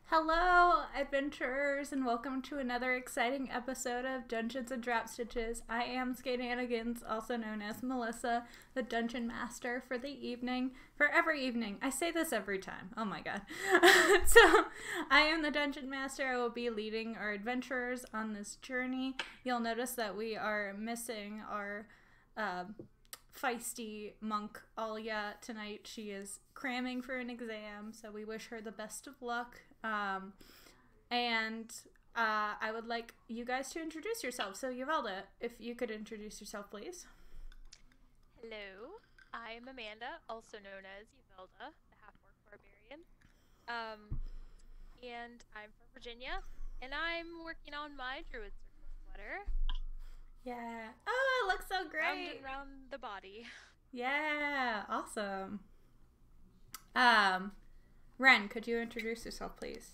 Hello, adventurers, and welcome to another exciting episode of Dungeons and Drop Stitches. I am Skadanigans, also known as Melissa, the Dungeon Master for the evening, for every evening. I say this every time. Oh my god. So, I am the Dungeon Master. I will be leading our adventurers on this journey. You'll notice that we are missing our feisty monk Alia tonight. She is cramming for an exam, so we wish her the best of luck. I would like you guys to introduce yourselves. So, Uvalda, if you could introduce yourself, please. Hello, I'm Amanda, also known as Uvelda, the half-orc barbarian. Um, and I'm from Virginia, and I'm working on my Druid Circle sweater, Yeah. Oh, it looks so round great. and round the body. Yeah, awesome. Um, Ren, could you introduce yourself, please?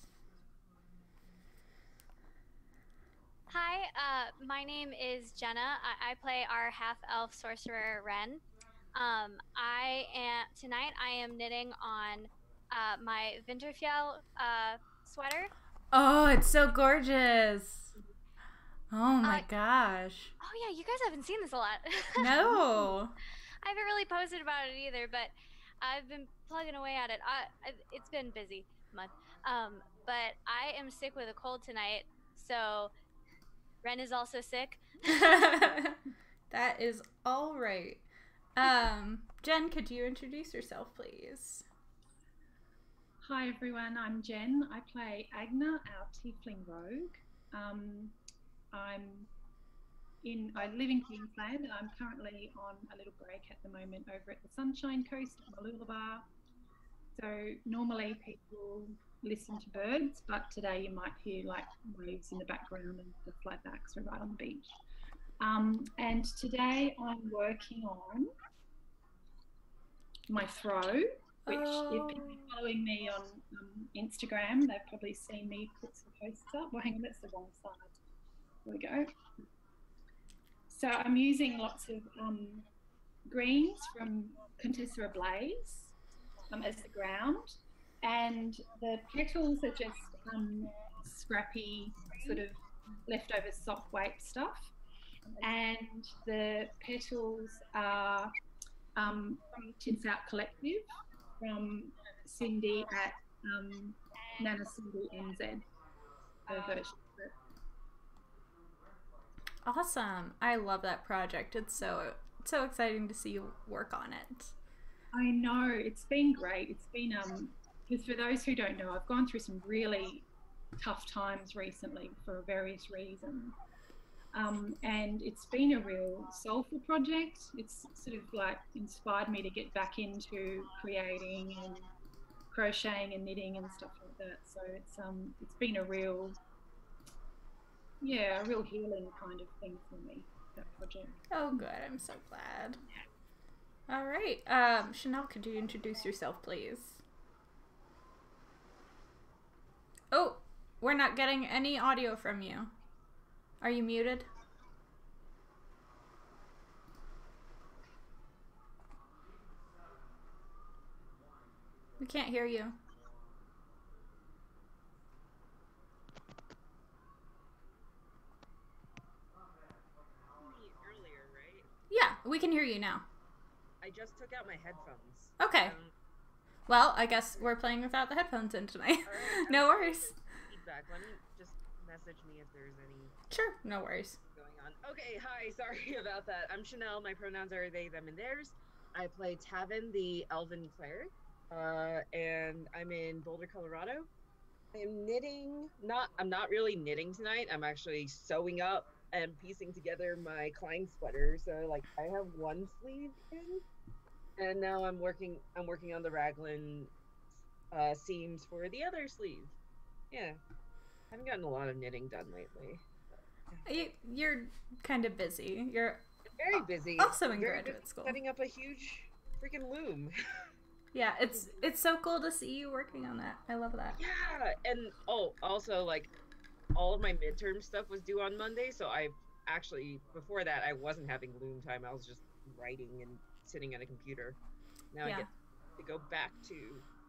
Hi, my name is Jenna. I play our half-elf sorcerer Ren. Tonight I am knitting on my Winterfell sweater. Oh, it's so gorgeous. Oh my Uh, gosh. oh yeah, you guys haven't seen this a lot. No. I haven't really posted about it either, but I've been plugging away at it. It's been busy month. But I am sick with a cold tonight, so Ren is also sick. That is all right. Jen, could you introduce yourself, please? Hi everyone, I'm Jen. I play Agna, our Tiefling Rogue. I live in Queensland and I'm currently on a little break at the moment over at the Sunshine Coast at Mooloolaba. So normally people listen to birds, but today you might hear like waves in the background and stuff like that because we're right on the beach. And today I'm working on my throw, which if people are following me on Instagram, they've probably seen me put some posts up. Well, hang on, that's the wrong side. There we go. So I'm using lots of greens from Contessa Ablaze as the ground, and the petals are just scrappy, sort of leftover soft weight stuff, and the petals are from Tints Out Collective from Cindy at Nana Cindy NZ. Awesome. I love that project. It's so exciting to see you work on it. I know, it's been great. It's been because for those who don't know, I've gone through some really tough times recently for various reasons. And it's been a real soulful project. It's sort of like inspired me to get back into creating and crocheting and knitting and stuff like that. So it's been a real healing kind of thing for me, that project. Oh, good. I'm so glad. All right. Chanel, could you introduce yourself, please? Oh, we're not getting any audio from you. Are you muted? We can't hear you. Earlier, right? Yeah, we can hear you now. I just took out my headphones. Okay. Well, I guess we're playing without the headphones in tonight. Right, No worries. Feedback. Let me just message me if there's any Sure, no worries. going on. Okay, hi. Sorry about that. I'm Chanel. My pronouns are they, them, and theirs. I play Tavin, the Elven cleric, and I'm in Boulder, Colorado. I'm knitting. I'm not really knitting tonight. I'm actually sewing up and piecing together my Klein sweater. So like I have one sleeve in, and now I'm working on the raglan seams for the other sleeve. Yeah, I haven't gotten a lot of knitting done lately. You're kind of busy. You're Very busy. Also in Very graduate busy school. setting up a huge freaking loom. Yeah, it's so cool to see you working on that. I love that. Yeah, and also like all of my midterm stuff was due on Monday, so I actually before that I wasn't having loom time. I was just writing and sitting at a computer. Now I get to go back to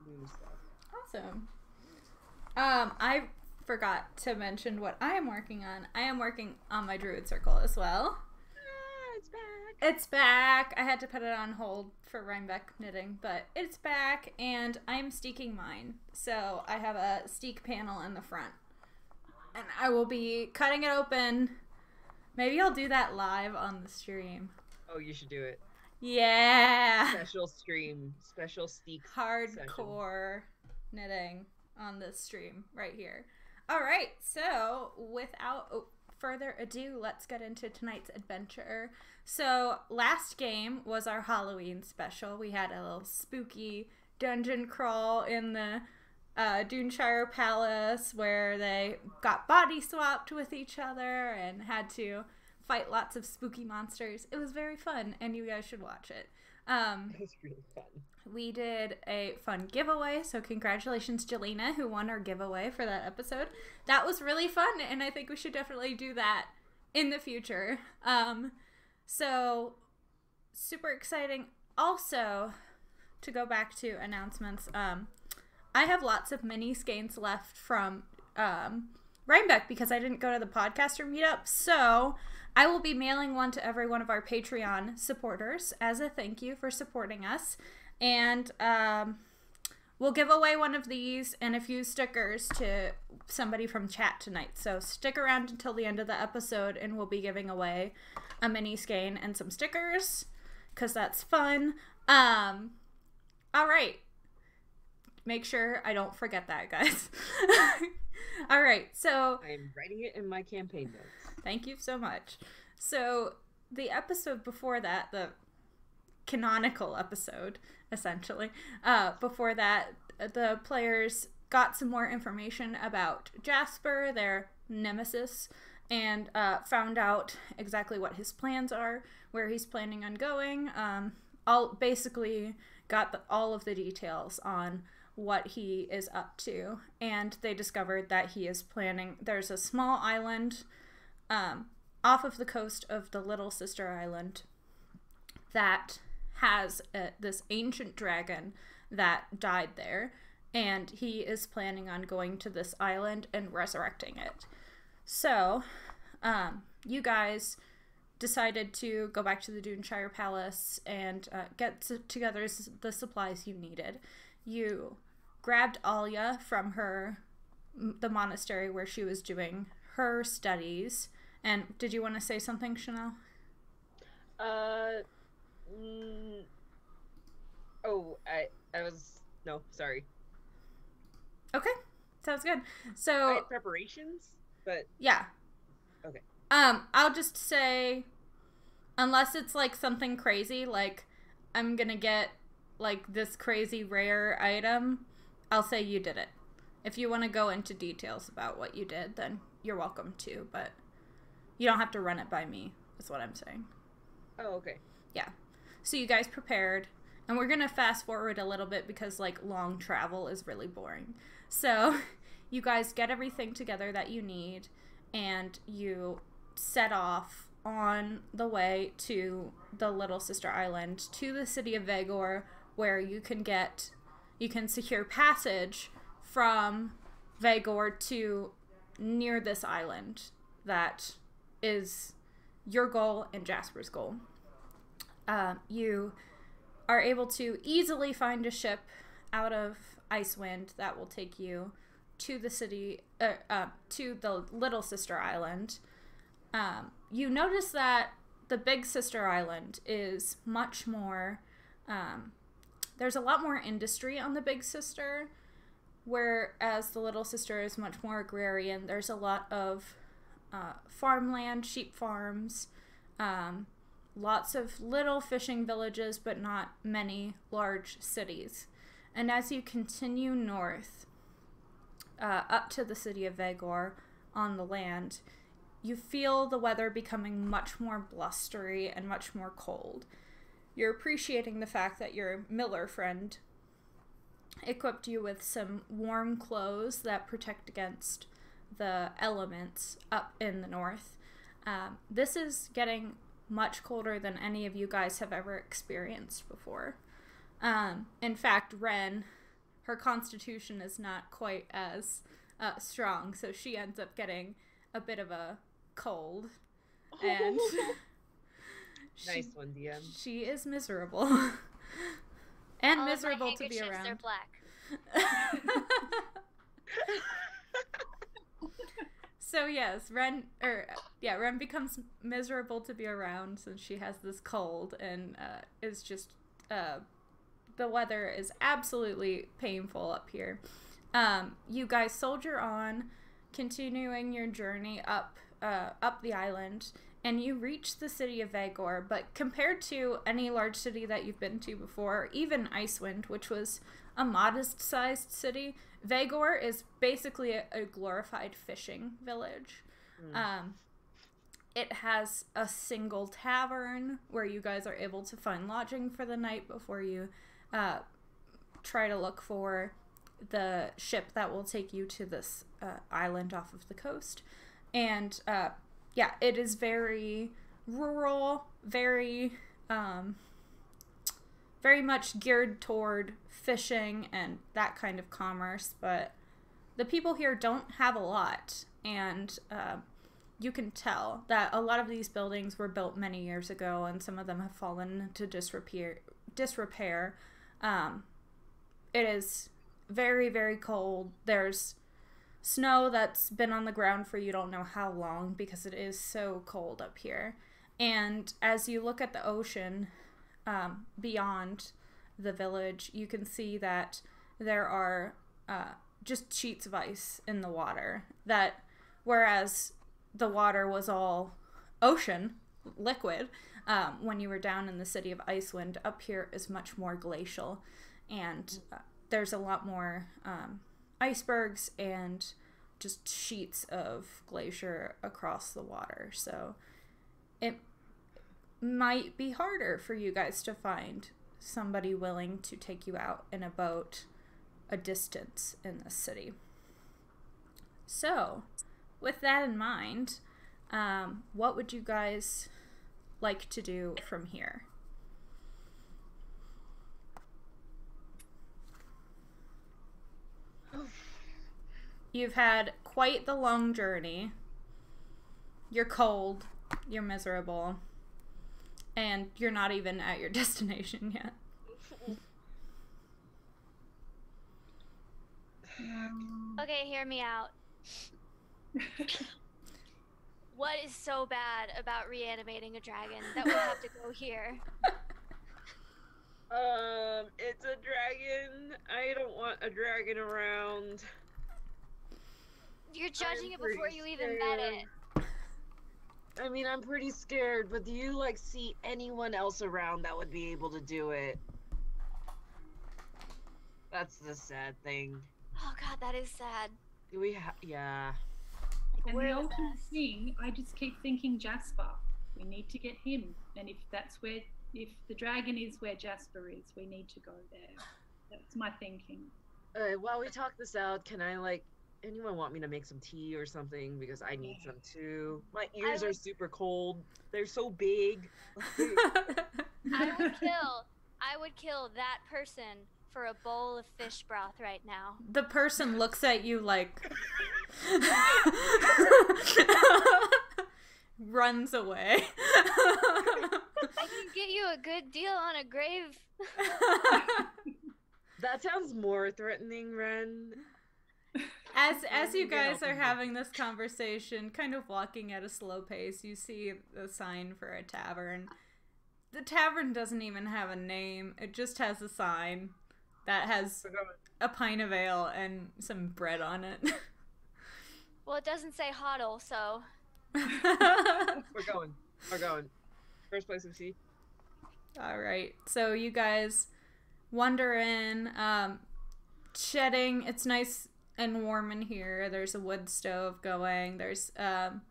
loom stuff. Awesome. I forgot to mention what I am working on. I am working on my Druid Circle as well. It's back. It's back. I had to put it on hold for Rhinebeck knitting, but it's back, and I'm steeking mine. So I have a steek panel in the front, and I will be cutting it open. Maybe I'll do that live on the stream. Oh, you should do it. Yeah. Special stream, special steak. Hardcore knitting on this stream right here. All right, so without further ado, let's get into tonight's adventure. So last game was our Halloween special. We had a little spooky dungeon crawl in the Duneshire Palace where they got body swapped with each other and had to fight lots of spooky monsters. It was very fun, and you guys should watch it. It was really fun. We did a fun giveaway, so congratulations, Jelena, who won our giveaway for that episode. That was really fun, and I think we should definitely do that in the future. So, super exciting. Also, to go back to announcements, I have lots of mini skeins left from Rhinebeck because I didn't go to the podcaster meetup, so I will be mailing one to every one of our Patreon supporters as a thank you for supporting us. And we'll give away one of these and a few stickers to somebody from chat tonight. So stick around until the end of the episode and we'll be giving away a mini skein and some stickers because that's fun. All right. Make sure I don't forget that, guys. All right. So I'm writing it in my campaign notes. Thank you so much. So the episode before that, the canonical episode, essentially, before that, the players got some more information about Jasper, their nemesis, and found out exactly what his plans are, where he's planning on going. Basically got all of the details on what he is up to, and they discovered that he is planning. There's a small island off of the coast of the Little Sister Island that has this ancient dragon that died there, and he is planning on going to this island and resurrecting it. So, you guys decided to go back to the Duneshire Palace and get together the supplies you needed. You grabbed Alia from the monastery where she was doing her studies. And did you want to say something, Chanel? No, sorry. Okay, sounds good. I So, had preparations, but yeah. okay. I'll just say, unless it's like something crazy, like I'm gonna get like this crazy rare item, I'll say you did it. If you want to go into details about what you did, then you're welcome to, but you don't have to run it by me, is what I'm saying. Oh, okay. Yeah. So you guys prepared, and we're gonna fast forward a little bit because like long travel is really boring. So you guys get everything together that you need, and you set off on the way to the Little Sister Island, to the city of Vagor, where you can secure passage from Vagor to near this island that is your goal and Jasper's goal. You are able to easily find a ship out of Icewind that will take you to the city, to the Little Sister Island. You notice that the Big Sister Island is much more, there's a lot more industry on the Big Sister, whereas the Little Sister is much more agrarian. There's a lot of farmland, sheep farms, lots of little fishing villages, but not many large cities. And as you continue north, up to the city of Vagor on the land, you feel the weather becoming much more blustery and much more cold. You're appreciating the fact that your miller friend equipped you with some warm clothes that protect against the elements up in the north. This is getting much colder than any of you guys have ever experienced before. In fact, Ren, her constitution is not quite as strong, so she ends up getting a bit of a cold, and Nice one, DM. she is miserable. And All of my miserable to be handkerchiefs around. are black. So yes, Ren becomes miserable to be around since she has this cold, and is just the weather is absolutely painful up here. You guys soldier on, continuing your journey up the island, and you reach the city of Vagor. But compared to any large city that you've been to before, even Icewind, which was a modest-sized city, Vagor is basically a glorified fishing village. It has a single tavern where you guys are able to find lodging for the night before you try to look for the ship that will take you to this island off of the coast. And it is very rural, very much geared toward fishing and that kind of commerce, but the people here don't have a lot, and you can tell that a lot of these buildings were built many years ago, and some of them have fallen into disrepair. It is very, very cold. There's snow that's been on the ground for you don't know how long because it is so cold up here. And as you look at the ocean beyond the village, you can see that there are just sheets of ice in the water. That whereas the water was all ocean, liquid, when you were down in the city of Icewind, up here is much more glacial. And there's a lot more icebergs and just sheets of glacier across the water. So it might be harder for you guys to find somebody willing to take you out in a boat a distance in the city. So with that in mind, what would you guys like to do from here? You've had quite the long journey. You're cold, you're miserable, and you're not even at your destination yet. Okay, hear me out. What is so bad about reanimating a dragon that we have to go here? It's a dragon. I don't want a dragon around. You're judging I'm it before pretty you even met it. I mean, I'm pretty scared, but do you, like, see anyone else around that would be able to do it? That's the sad thing. Oh god, that is sad. Do we yeah. And Where the was ultimate this? thing, I just keep thinking Jasper. We need to get him. And if the dragon is where Jasper is, we need to go there. That's my thinking. While we talk this out, can I, like, anyone want me to make some tea or something? Because I need some too. My ears are super cold. They're so big. I would kill that person for a bowl of fish broth right now. The person looks at you like runs away. I can get you a good deal on a grave. That sounds more threatening, Ren. As you guys are having this conversation, kind of walking at a slow pace, you see the sign for a tavern. The tavern doesn't even have a name. It just has a sign that has a pint of ale and some bread on it. Well, it doesn't say hodl, so... We're going. First place we see. Alright, so you guys wander in, shedding. It's nice and warm in here. There's a wood stove going. There's a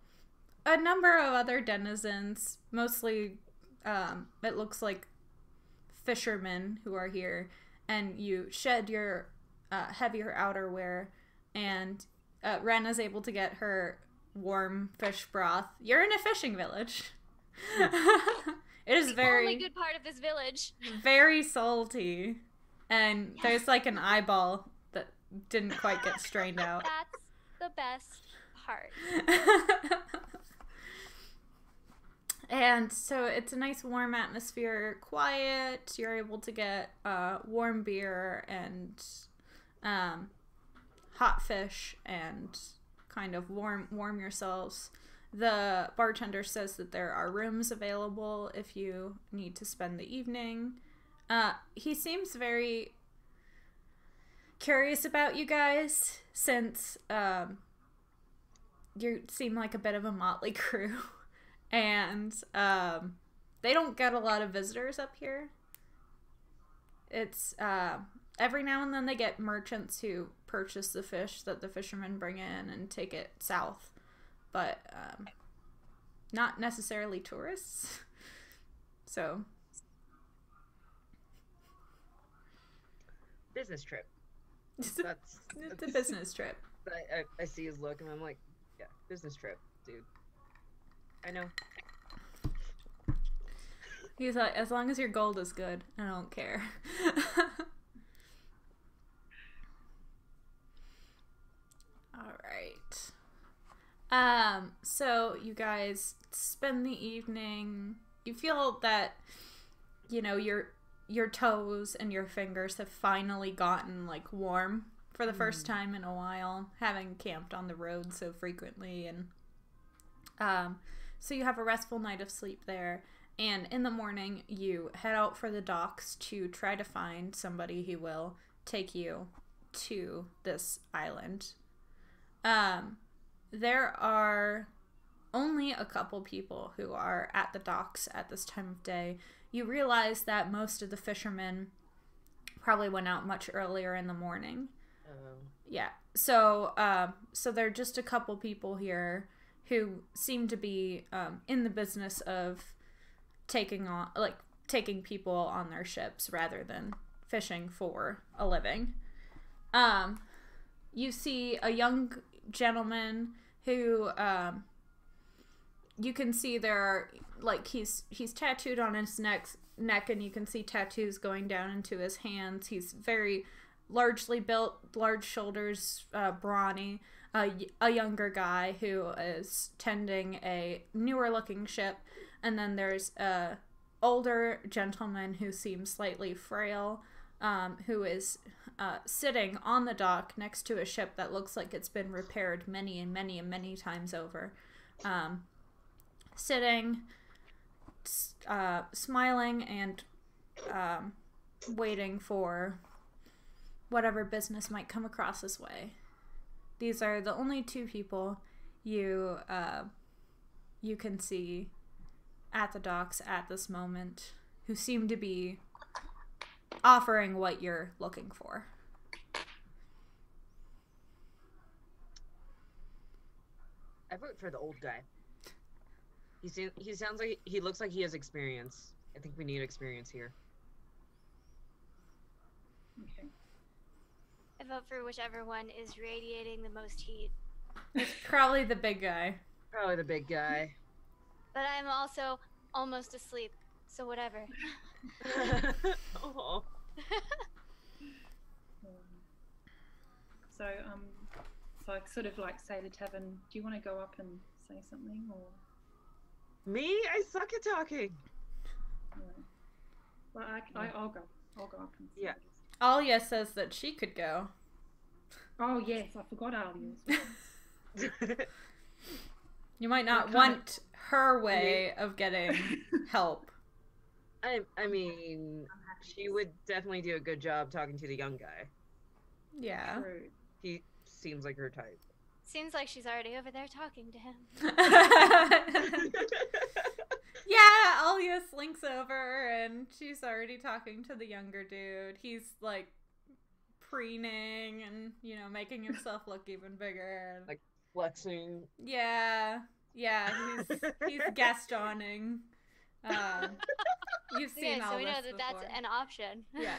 number of other denizens, mostly it looks like fishermen who are here, and you shed your heavier outerwear, and Ren is able to get her warm fish broth. You're in a fishing village. It is The only good part of this village. very salty, and there's like an eyeball that didn't quite get strained out. the best part. And so it's a nice warm atmosphere, quiet. You're able to get warm beer and hot fish and kind of warm yourselves. The bartender says that there are rooms available if you need to spend the evening. He seems very curious about you guys since you seem like a bit of a motley crew. And they don't get a lot of visitors up here. It's every now and then they get merchants who purchase the fish that the fishermen bring in and take it south, but not necessarily tourists. So Business trip. it's That's a business trip. I see his look and I'm like, yeah, business trip, dude. I know. He's like, as long as your gold is good, I don't care. All right. So you guys spend the evening. You feel that, you know, your toes and your fingers have finally gotten like warm for the first time in a while, having camped on the road so frequently, and so you have a restful night of sleep there. And in the morning, you head out for the docks to try to find somebody who will take you to this island. There are only a couple people who are at the docks at this time of day. You realize that most of the fishermen probably went out much earlier in the morning. Yeah. So there are just a couple people here who seem to be in the business of taking people on their ships rather than fishing for a living. You see a young gentleman who you can see there are, like, he's tattooed on his neck, and you can see tattoos going down into his hands. He's very largely built, large shoulders, brawny. A younger guy who is tending a newer looking ship, and then there's a older gentleman who seems slightly frail, who is sitting on the dock next to a ship that looks like it's been repaired many and many and many times over. Sitting, smiling, and waiting for whatever business might come across his way. These are the only two people you can see at the docks at this moment who seem to be offering what you're looking for. I vote for the old guy. He sounds like he looks like he has experience. I think we need experience here. Okay. I vote for whichever one is radiating the most heat. It's probably the big guy. Probably the big guy. But I'm also almost asleep, so whatever. Oh. So I sort of like say to Tavern, do you want to go up and say something, or? Me? I suck at talking. No. Well, I'll go. I'll go up and say Yeah. Alia says that she could go. Oh yes, I forgot Alia. You might not kinda- want her way of getting help. I mean, she would definitely do a good job talking to the young guy. Yeah. True. He seems like her type. Seems like she's already over there talking to him. Yeah, Alia slinks over and she's already talking to the younger dude. He's like preening and, you know, making himself look even bigger. And... Like flexing. Yeah, he's Gastoning. You've seen Yeah, all so we know this that that's before. an option. Yeah.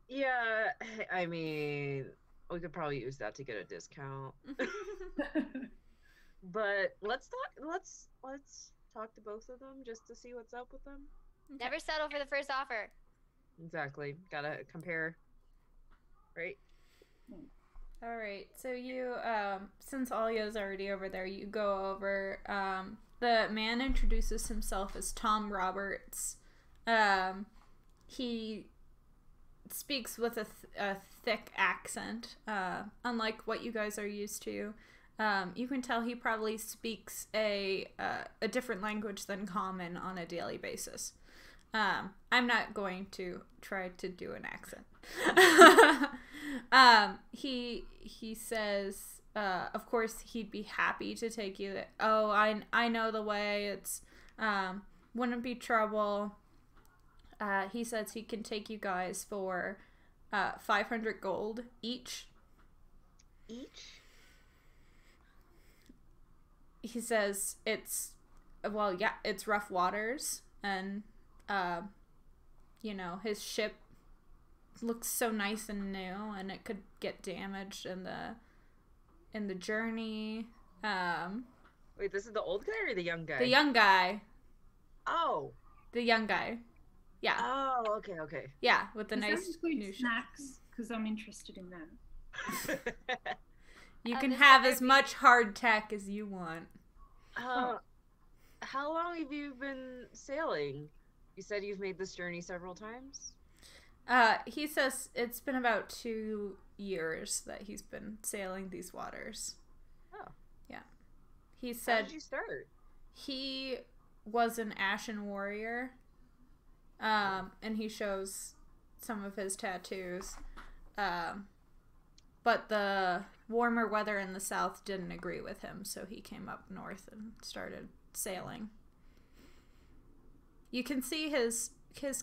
Yeah, I mean, we could probably use that to get a discount. But let's talk to both of them just to see what's up with them. Never settle for the first offer. Exactly. Gotta compare. Right? All right. So you, since Alia's already over there, you go over. The man introduces himself as Tom Roberts. He speaks with a thick accent, unlike what you guys are used to. You can tell he probably speaks a different language than common on a daily basis. I'm not going to try to do an accent. He says, of course, he'd be happy to take you. Oh, I know the way. It's wouldn't be trouble. He says he can take you guys for 500 gold each. Each? He says it's rough waters, and his ship looks so nice and new, and it could get damaged in the journey. Wait, this is the old guy or the young guy? The young guy. Oh. The young guy. Yeah. Oh, okay. Yeah, with the Does nice that include new ship. snacks? Because I'm interested in that. You can this have better as be- much hard tech as you want. How long have you been sailing? You said you've made this journey several times? He says it's been about 2 years that he's been sailing these waters. Oh. Yeah. He How said did you start? he was an Ashen warrior. And he shows some of his tattoos. But the warmer weather in the south didn't agree with him, so he came up north and started sailing. You can see his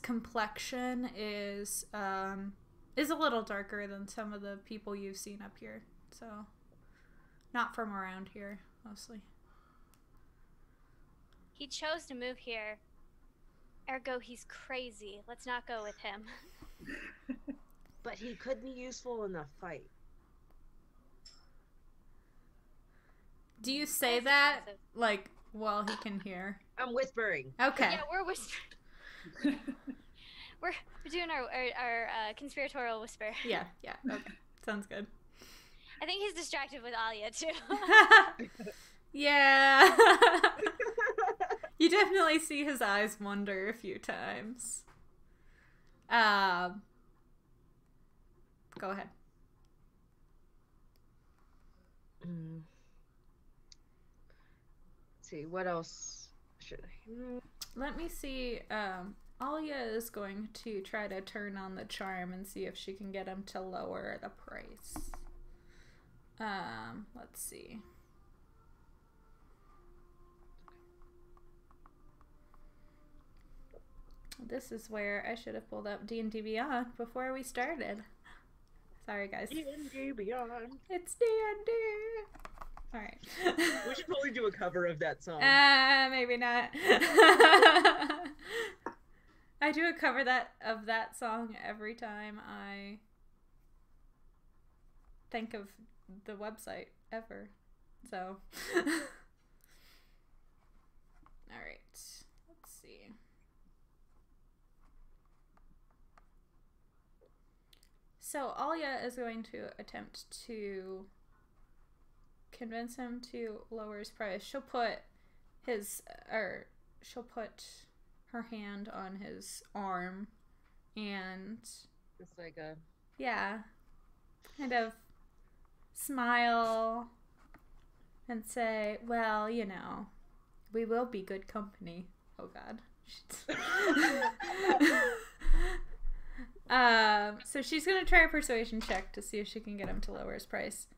complexion is a little darker than some of the people you've seen up here. So not from around here, mostly. He chose to move here. Ergo, he's crazy. Let's not go with him. But he could be useful in a fight. Do you say That's that offensive. like while he can hear? I'm whispering. Okay. Yeah, we're whispering. We're doing our conspiratorial whisper. Yeah. Okay. Sounds good. I think he's distracted with Alia too. Yeah. You definitely see his eyes wander a few times. Go ahead. Let's see, what else should I? Let me see. Alia is going to try to turn on the charm and see if she can get him to lower the price. Let's see. This is where I should have pulled up D&D Beyond before we started. Sorry, guys. D&D Beyond. It's D&D. All right. We should probably do a cover of that song. Maybe not. I do a cover of that song every time I think of the website ever. So. All right. Let's see. So Alia is going to attempt to convince him to lower his price. She'll put her hand on his arm and It's like a... yeah, kind of smile and say, well, we will be good company. Oh God. So she's gonna try a persuasion check to see if she can get him to lower his price.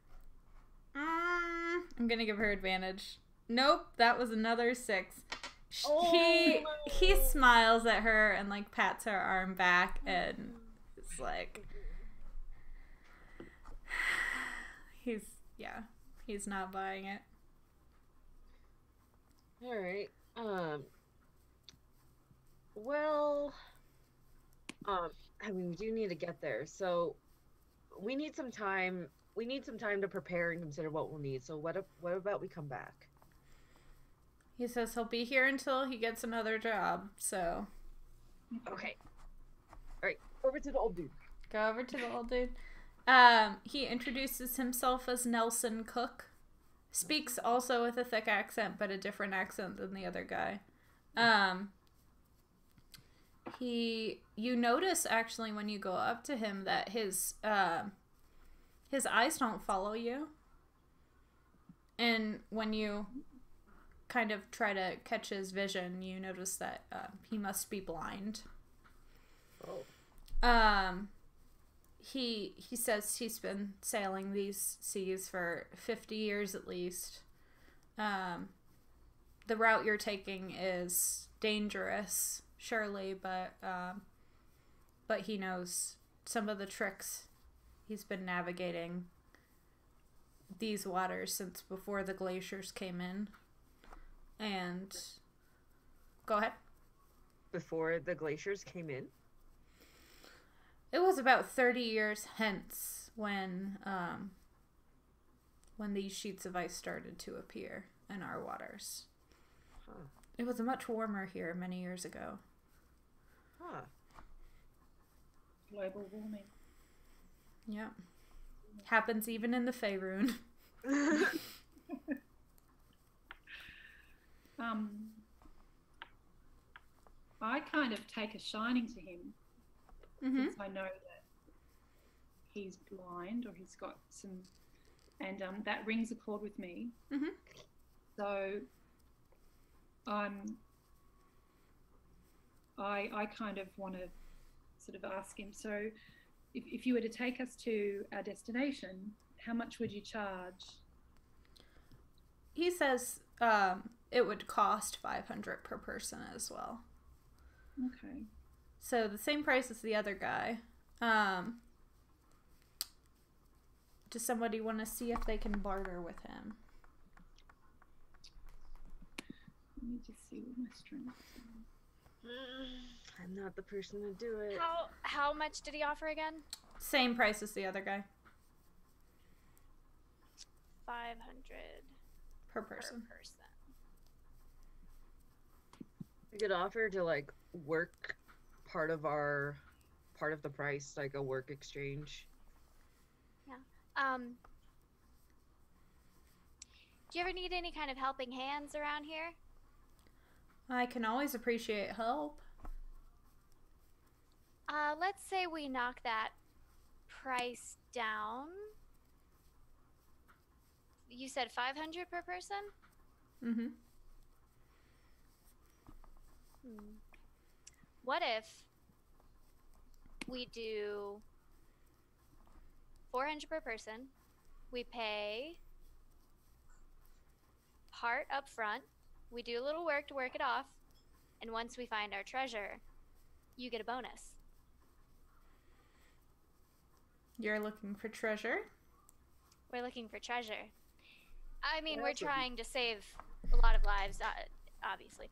I'm gonna give her advantage. Nope, that was another 6. He smiles at her and like pats her arm back and is like, he's not buying it. All right. Well, I mean, we do need to get there, so we need some time. We need some time to prepare and consider what we'll need. So what about we come back? He says he'll be here until he gets another job, so Okay. All right. Over to the old dude. go over to the old dude. He introduces himself as Nelson Cook. Speaks also with a thick accent, but a different accent than the other guy. You notice actually when you go up to him that his eyes don't follow you. And when you kind of try to catch his vision, you notice that he must be blind. Oh. He says he's been sailing these seas for 50 years at least. The route you're taking is dangerous, surely, but he knows some of the tricks. He's been navigating these waters since before the glaciers came in. And go ahead. Before the glaciers came in? It was about 30 years hence when these sheets of ice started to appear in our waters. Huh. It was much warmer here many years ago. Huh. Global warming. Yep. Happens even in the Faerun. I kind of take a shining to him. Mm-hmm. Since I know that he's blind or he's got some, and that rings a chord with me. Mm-hmm. So I kind of want to sort of ask him, so if you were to take us to our destination, how much would you charge? He says it would cost 500 per person as well. Okay. So the same price as the other guy. Does somebody want to see if they can barter with him? Let me just see what my strengths are. I'm not the person to do it. How much did he offer again? Same price as the other guy 500 per per person. person. We could offer to like work part of the price, like a work exchange. Do you ever need any kind of helping hands around here? I can always appreciate help. Let's say we knock that price down. You said 500 per person? Mm-hmm. What if we do 400 per person? We pay part up front. We do a little work to work it off. And once we find our treasure, you get a bonus. You're looking for treasure? We're looking for treasure. I mean, Yeah, we're that's what- trying to save a lot of lives, obviously.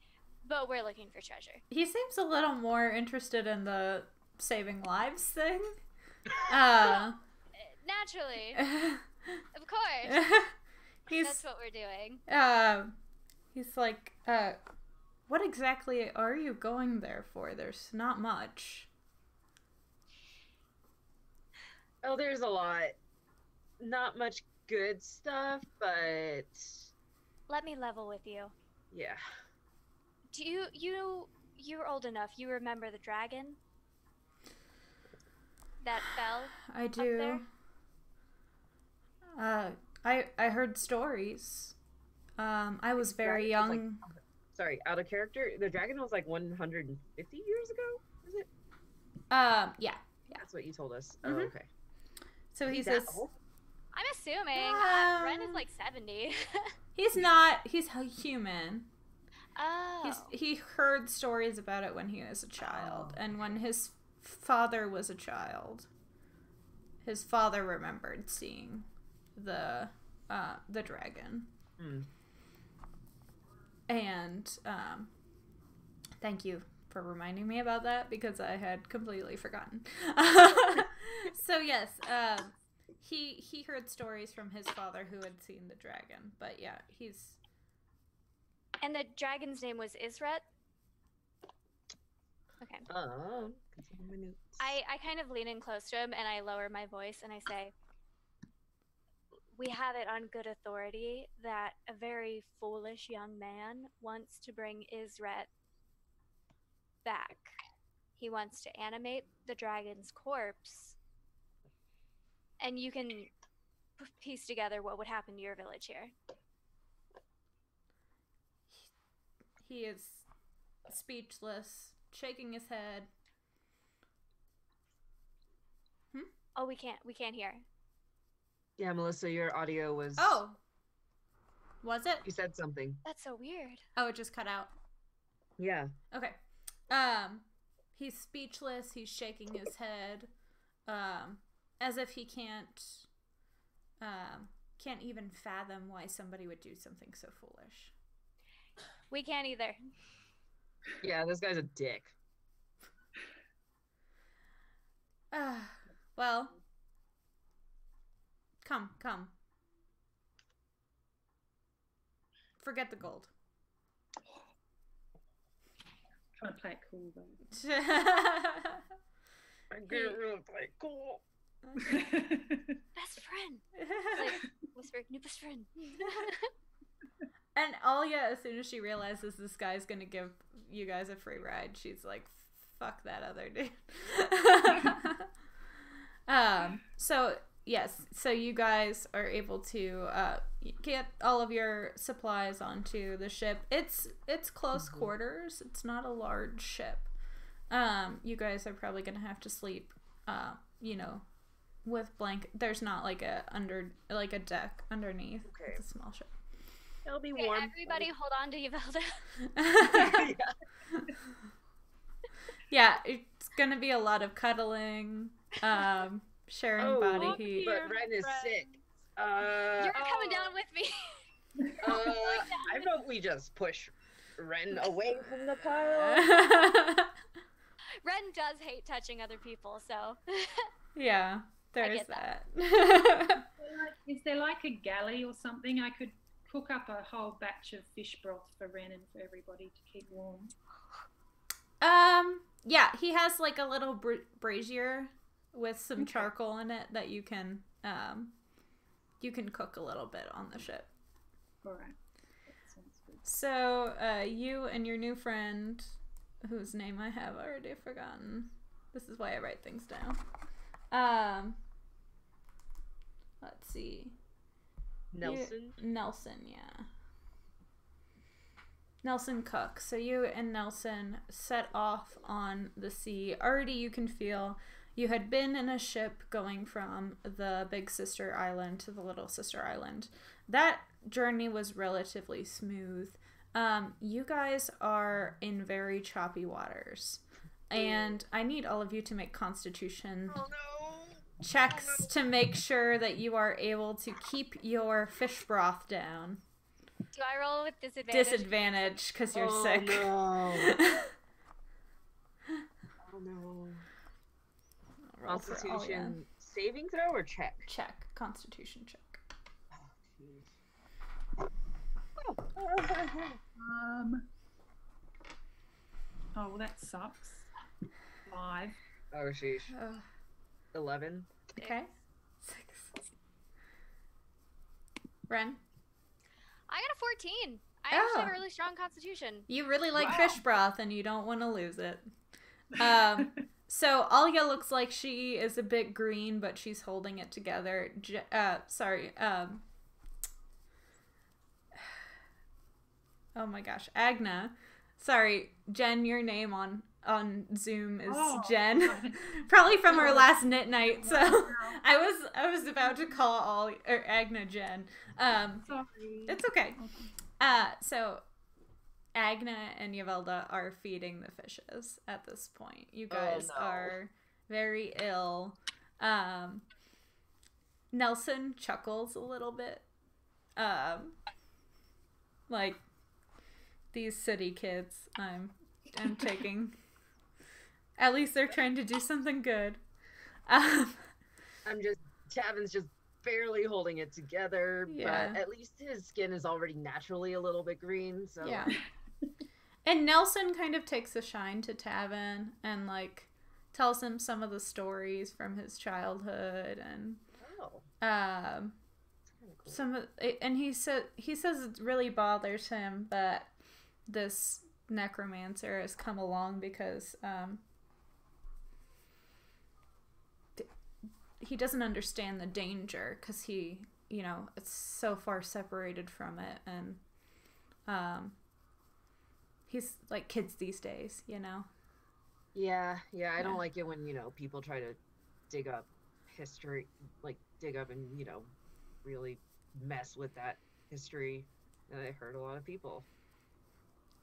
But we're looking for treasure. He seems a little more interested in the saving lives thing. Naturally. Of course. That's what we're doing. He's like, what exactly are you going there for? There's not much. Oh, there's a lot. Not much good stuff, but Let me level with you. yeah. Do you're old enough. You remember the dragon that fell? I do. I heard stories. I was very Dragon was, young. Sorry, out of character. The dragon was like 150 years ago, was it? Yeah. That's what you told us. Mhm. Oh, okay. So he Is that says old? I'm assuming. Ren is like 70. he's not. He's a human. Oh. He heard stories about it when he was a child, and when his father was a child, his father remembered seeing the dragon. Hmm. And thank you for reminding me about that because I had completely forgotten. So yes, he heard stories from his father who had seen the dragon, but yeah, he's. And the dragon's name was Isret? Okay. It's on my notes. I kind of lean in close to him and I lower my voice and I say, we have it on good authority that a very foolish young man wants to bring Isret back. He wants to animate the dragon's corpse, and you can piece together what would happen to your village here. He is speechless, shaking his head. Oh, we can't hear. Yeah, Melissa, your audio was. Oh! Was it? You said something. That's so weird. Oh, it just cut out. Yeah. Okay. He's speechless, he's shaking his head, as if he can't even fathom why somebody would do something so foolish. We can't either. Yeah, this guy's a dick. Well, come. Forget the gold. Trying to play it cool though. I get really like cool. Best friend. Like, whisper, new best friend. And Alia, as soon as she realizes this guy's gonna give you guys a free ride, she's like, fuck that other dude. So you guys are able to get all of your supplies onto the ship. It's close quarters. It's not a large ship. You guys are probably gonna have to sleep, with blanket. There's not like a deck underneath. Okay. It's a small ship. It'll be Okay, warm. everybody hold on to Yvelda. Yeah, it's gonna be a lot of cuddling, sharing body heat. But Ren is sick. You're coming down with me. I vote we just push Ren away from the pile. Ren does hate touching other people, so. Yeah, there's get that. Is there like a galley or something? I could cook up a whole batch of fish broth for Ren and for everybody to keep warm. Yeah, he has like a little brazier with some charcoal in it that you can cook a little bit on the ship. All right. That sounds good. So, you and your new friend, whose name I have already forgotten. This is why I write things down. Let's see. Nelson. Nelson, yeah. Nelson Cook. So you and Nelson set off on the sea. Already you can feel you had been in a ship going from the Big Sister Island to the Little Sister Island. That journey was relatively smooth. You guys are in very choppy waters. And I need all of you to make Constitution checks to make sure that you are able to keep your fish broth down. Do I roll with disadvantage? Disadvantage, because you're sick. No. Oh no. Roll for Alia. Constitution saving throw or check? Check. Constitution check. Oh, well, that sucks. 5. Oh, sheesh. 11. Okay. 6. Ren? I got a 14. I actually have a really strong constitution. You really like fish broth and you don't want to lose it. So Alia looks like she is a bit green, but she's holding it together. Oh my gosh. Agna. Sorry, Jen, your name on Zoom is Jen. Probably from her last knit night, so I was about to call Agna Jen. Sorry. It's okay. So Agna and Yvelda are feeding the fishes at this point. You guys are very ill. Nelson chuckles a little bit. Like, these city kids I'm taking. At least they're trying to do something good. Tavin's just barely holding it together, Yeah. but at least his skin is already naturally a little bit green, so. Yeah. And Nelson kind of takes a shine to Tavin and, like, tells him some of the stories from his childhood and Oh, um kind of cool. some of and he says it really bothers him that this necromancer has come along because he doesn't understand the danger because he, you know, it's so far separated from it, and he's like kids these days, you know. Yeah, I don't Yeah. like it when, people try to dig up history, like dig up and, really mess with that history. And it hurt a lot of people.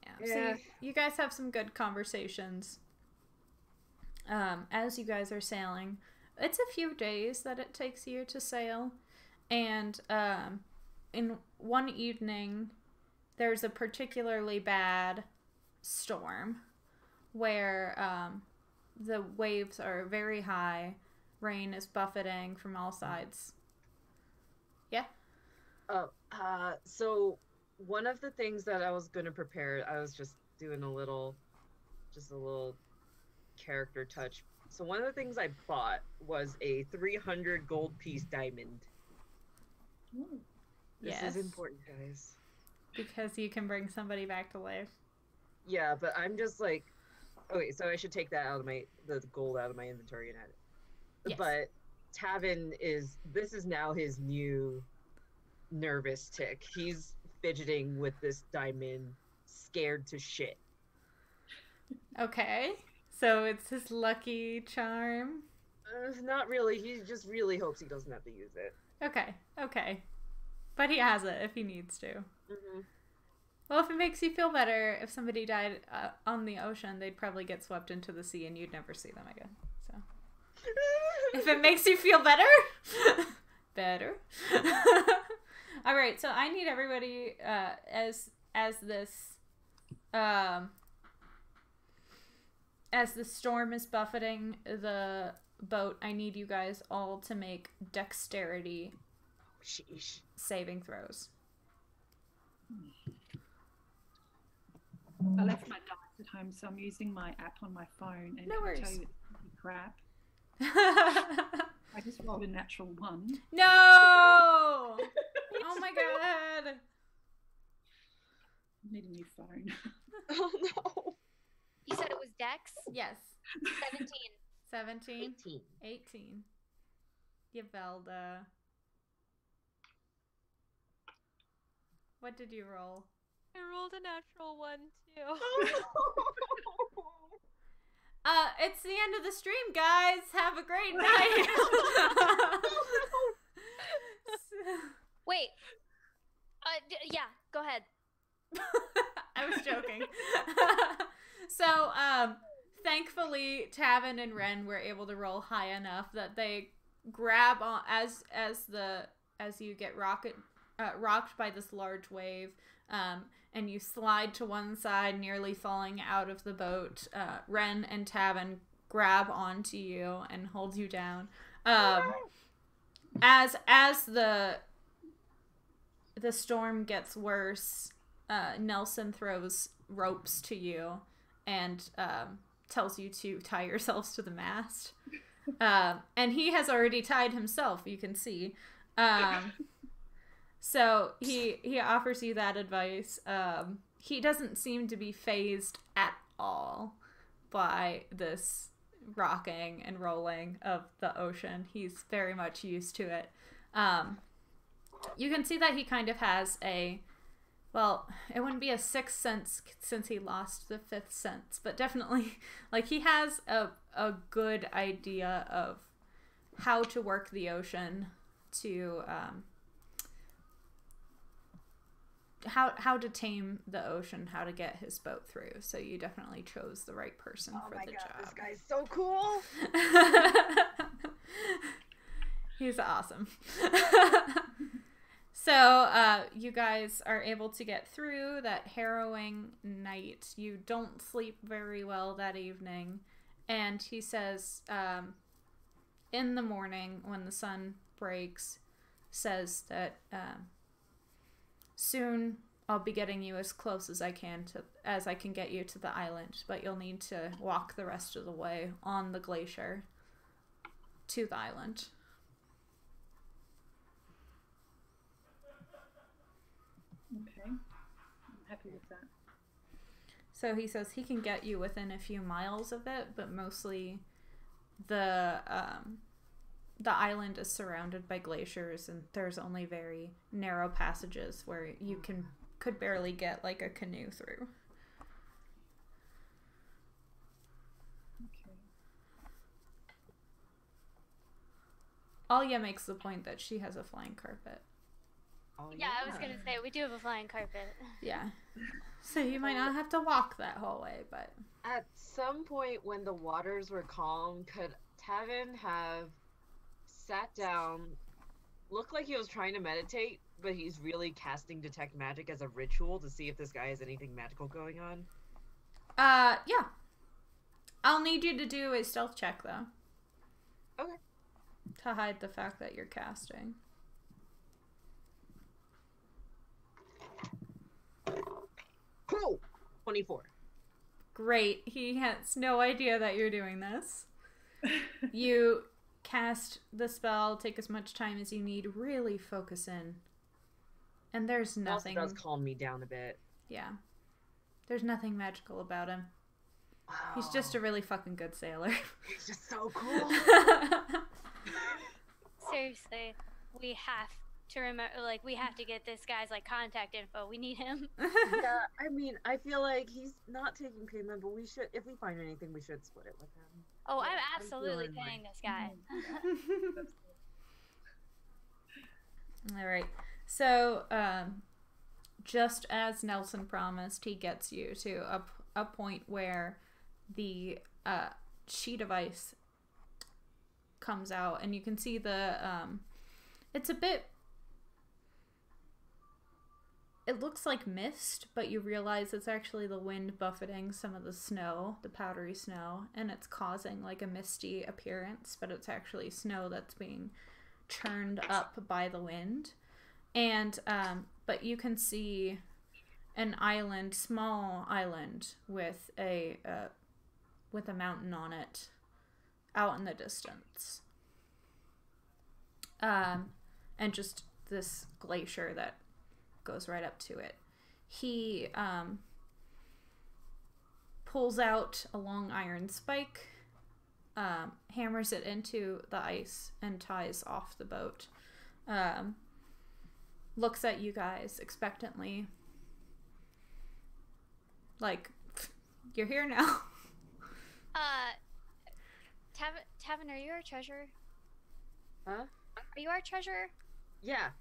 Yeah. Yeah. So you guys have some good conversations as you guys are sailing. It's a few days that it takes you to sail, and in one evening there's a particularly bad storm where the waves are very high, rain is buffeting from all sides. Yeah. Oh, so one of the things that I was going to prepare, I was just doing a little character touch. So one of the things I bought was a 300 gold piece diamond. Ooh. This Yes. is important, guys. Because you can bring somebody back to life. Yeah, but I'm just like, okay, so I should take that out of the gold out of my inventory and add it. Yes. But Tavin this is now his new nervous tick. He's fidgeting with this diamond, scared to shit. Okay. So it's his lucky charm. Not really. He just really hopes he doesn't have to use it. Okay. But he has it if he needs to. Mm-hmm. Well, if it makes you feel better, if somebody died on the ocean, they'd probably get swept into the sea and you'd never see them again. So, if it makes you feel better, better. All right, so I need everybody as this as the storm is buffeting the boat. I need you guys all to make dexterity Sheesh. saving throws. I left my dice at home, so I'm using my app on my phone, and No I can worries. tell you it's pretty crap. I just rolled a natural 1. No! Oh my god! I need a new phone. Oh no. You said it was Dex? Yes. 17. 17? 18. 18. Yavelda. What did you roll? I rolled a natural 1 too. It's the end of the stream, guys. Have a great night. Wait. Yeah, go ahead. I was joking. So, thankfully, Tavin and Ren were able to roll high enough that they grab on as you get rocked by this large wave, and you slide to one side, nearly falling out of the boat. Ren and Tavin grab onto you and hold you down. As the storm gets worse, Nelson throws ropes to you and tells you to tie yourselves to the mast. And he has already tied himself, you can see. So he offers you that advice. He doesn't seem to be fazed at all by this rocking and rolling of the ocean. He's very much used to it. You can see that he kind of has well, it wouldn't be a sixth sense since he lost the fifth sense, but definitely, like, he has a good idea of how to work the ocean, to how to tame the ocean, how to get his boat through. So you definitely chose the right person for the job. This guy's so cool. He's awesome. So, you guys are able to get through that harrowing night. You don't sleep very well that evening. And he says, in the morning, when the sun breaks, says that soon I'll be getting you as close as I can get you to the island, but you'll need to walk the rest of the way on the glacier to the island. Okay. I'm happy with that. So he says he can get you within a few miles of it, but mostly the island is surrounded by glaciers, and there's only very narrow passages where you could barely get like a canoe through. Okay. Alia makes the point that she has a flying carpet. Oh, Yeah, I was gonna say we do have a flying carpet. Yeah. So you might not have to walk that whole way, but... At some point when the waters were calm, could Tavin have sat down, looked like he was trying to meditate, but he's really casting Detect Magic as a ritual to see if this guy has anything magical going on? Yeah. I'll need you to do a stealth check, though. Okay. To hide the fact that you're casting. Cool! 24. Great. He has no idea that you're doing this. You cast the spell, take as much time as you need, really focus in. And there's nothing... It also does calm me down a bit. Yeah. There's nothing magical about him. Wow. He's just a really fucking good sailor. He's just so cool. Seriously, we have to remember, like, we have to get this guy's, like, contact info. We need him. Yeah, I mean, I feel like he's not taking payment, but we should, if we find anything, we should split it with him. Oh, Yeah, I'm I'm absolutely feeling paying this guy. All right. So, just as Nelson promised, he gets you to a point where the sheet of ice comes out, and you can see the it's a bit, it looks like mist, but you realize it's actually the wind buffeting some of the snow, the powdery snow, and it's causing like a misty appearance, but it's actually snow that's being churned up by the wind. And but you can see an island, small island with a mountain on it out in the distance. And just this glacier that goes right up to it. He pulls out a long iron spike, hammers it into the ice, and ties off the boat. Looks at you guys expectantly. Like, you're here now. Tavin, are you our treasurer? Huh? Are you our treasurer? Yeah.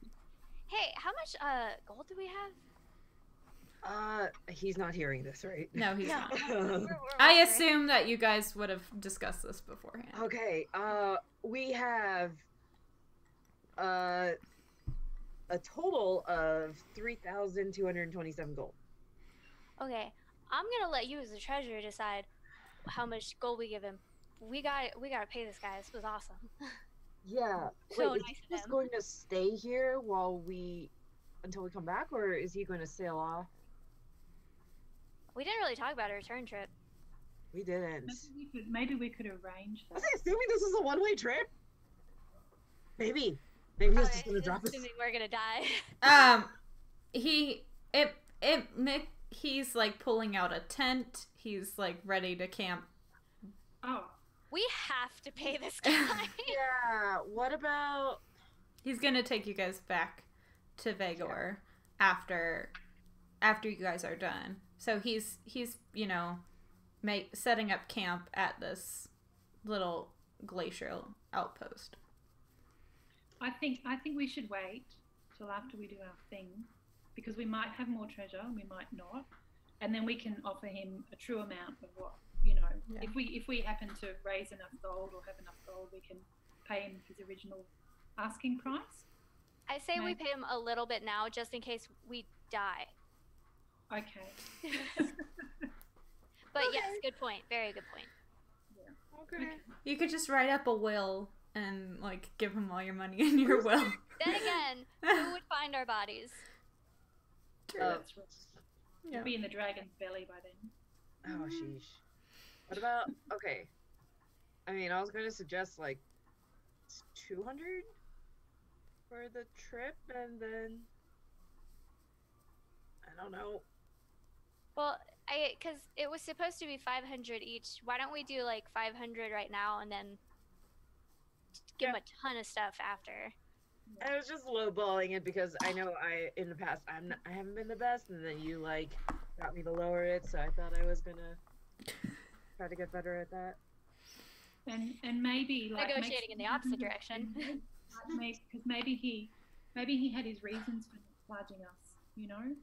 Hey, how much gold do we have? He's not hearing this, right? No, he's not. We're I wondering. assume that you guys would have discussed this beforehand. Okay, we have a total of 3,227 gold. Okay, I'm gonna let you as the treasurer decide how much gold we give him. We gotta pay this guy. This was awesome. Yeah. So Wait, is nice he of just him. going to stay here until we come back, or is he going to sail off? We didn't really talk about a return trip. We didn't. Maybe we could arrange that. Was he assuming this is a one-way trip? Maybe. Maybe he's just going to drop us. Assuming we're gonna die. He's like pulling out a tent. He's like ready to camp. Oh, We have to pay this guy. Yeah. What about? He's gonna take you guys back to Vagor after you guys are done. So he's setting up camp at this little glacial outpost. I think we should wait till after we do our thing, because we might have more treasure and we might not, and then we can offer him a true amount of what Yeah. If we happen to raise enough gold or have enough gold, we can pay him his original asking price. I say we Nice. pay him a little bit now, just in case we die. Okay. But yes, good point. Very good point. Okay. You could just write up a will and like give him all your money in your will. Then again, who would find our bodies? True. That's right. Yeah. You'll be in the dragon's belly by then. Oh, sheesh. What about, okay. I mean, I was going to suggest like 200 for the trip, and then I don't know. Well, because it was supposed to be 500 each. Why don't we do like 500 right now and then give him a ton of stuff after? I was just lowballing it because I know in the past I haven't been the best, and then you like got me to lower it, so I thought I was gonna try to get better at that. And maybe like Negotiating in the opposite direction. Because maybe he had his reasons for not charging us, you know.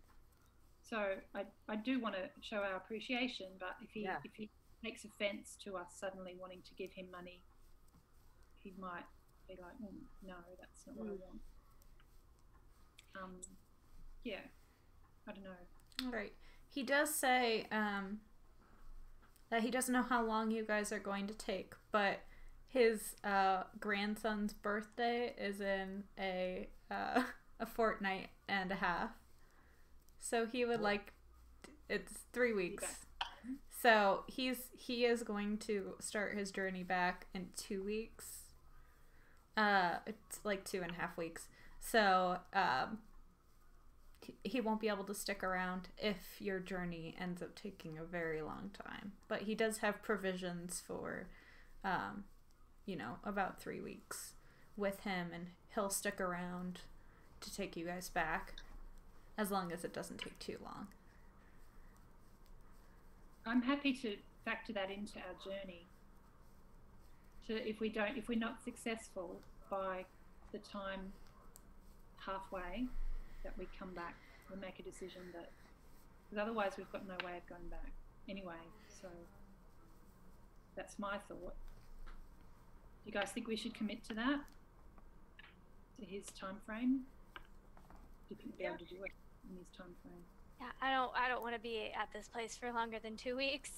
So I do want to show our appreciation, but if he takes offence to us suddenly wanting to give him money, he might be like, no, that's not what I want. Yeah, I don't know. All right. He does say that he doesn't know how long you guys are going to take, but his grandson's birthday is in a fortnight and a half. So he would it's 3 weeks. So he is going to start his journey back in 2 weeks. It's like 2.5 weeks. So he won't be able to stick around if your journey ends up taking a very long time. But he does have provisions for, about 3 weeks with him, and he'll stick around to take you guys back as long as it doesn't take too long. I'm happy to factor that into our journey. If we're not successful by the time halfway that we come back, we'll make a decision because otherwise we've got no way of going back anyway. So that's my thought. Do you guys think we should commit to that? To his time frame? Do you think we'll be able to do it in his time frame? Yeah, I don't want to be at this place for longer than 2 weeks.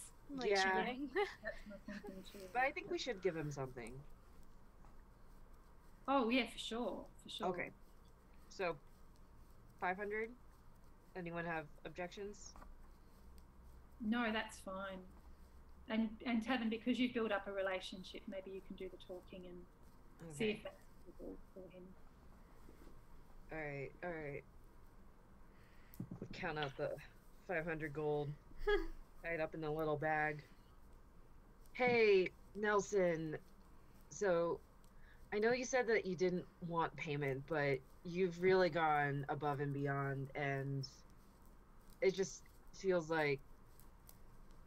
Yeah. Cheating. That's my thinking too. But I think we should give him something. Oh yeah, for sure. Okay. So 500? Anyone have objections? No, that's fine. And Tavin, because you've built up a relationship, maybe you can do the talking and see if that's suitable for him. All right. Count out the 500 gold. Tied up in a little bag. Hey, Nelson. So, I know you said that you didn't want payment, but you've really gone above and beyond, and it just feels like,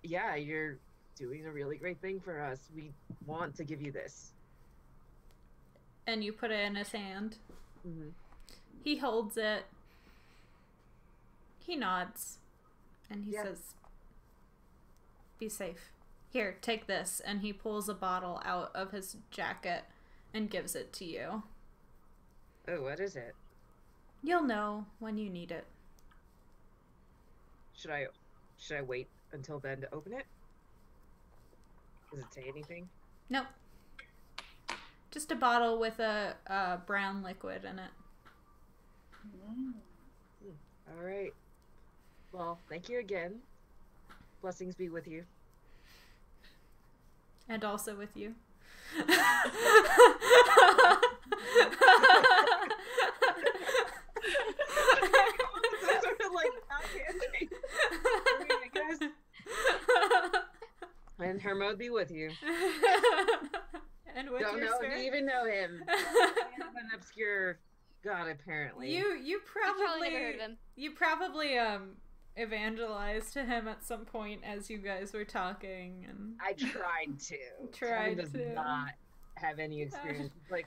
yeah, you're doing a really great thing for us. We want to give you this. And you put it in his hand. Mm-hmm. He holds it. He nods. And he says, "Be safe. Here, take this." And he pulls a bottle out of his jacket and gives it to you. Oh, what is it? You'll know when you need it. Should I wait until then to open it? Does it say anything? Nope. Just a bottle with a brown liquid in it. All right. Well, thank you again. Blessings be with you. And also with you. And Hermod be with you. And with Don't your know spirit. if you even know him. Kind of an obscure god, apparently. You Probably never heard of him. You probably evangelized to him at some point as you guys were talking, and I tried to. Tried Kevin does to. not have any experience. Like,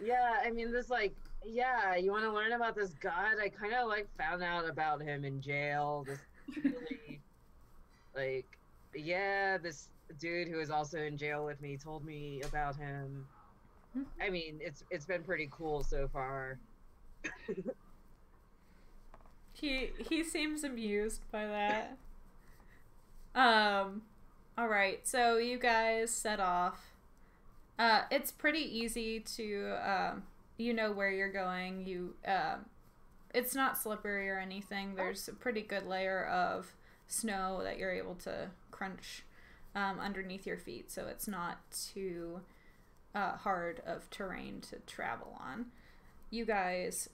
yeah, I mean, this you want to learn about this god? I kind of found out about him in jail. This really, this dude who was also in jail with me told me about him. I mean, it's been pretty cool so far. He seems amused by that. All right, so you guys set off. It's pretty easy to you know where you're going. it's not slippery or anything. There's a pretty good layer of snow that you're able to crunch underneath your feet, so it's not too hard of terrain to travel on. You guys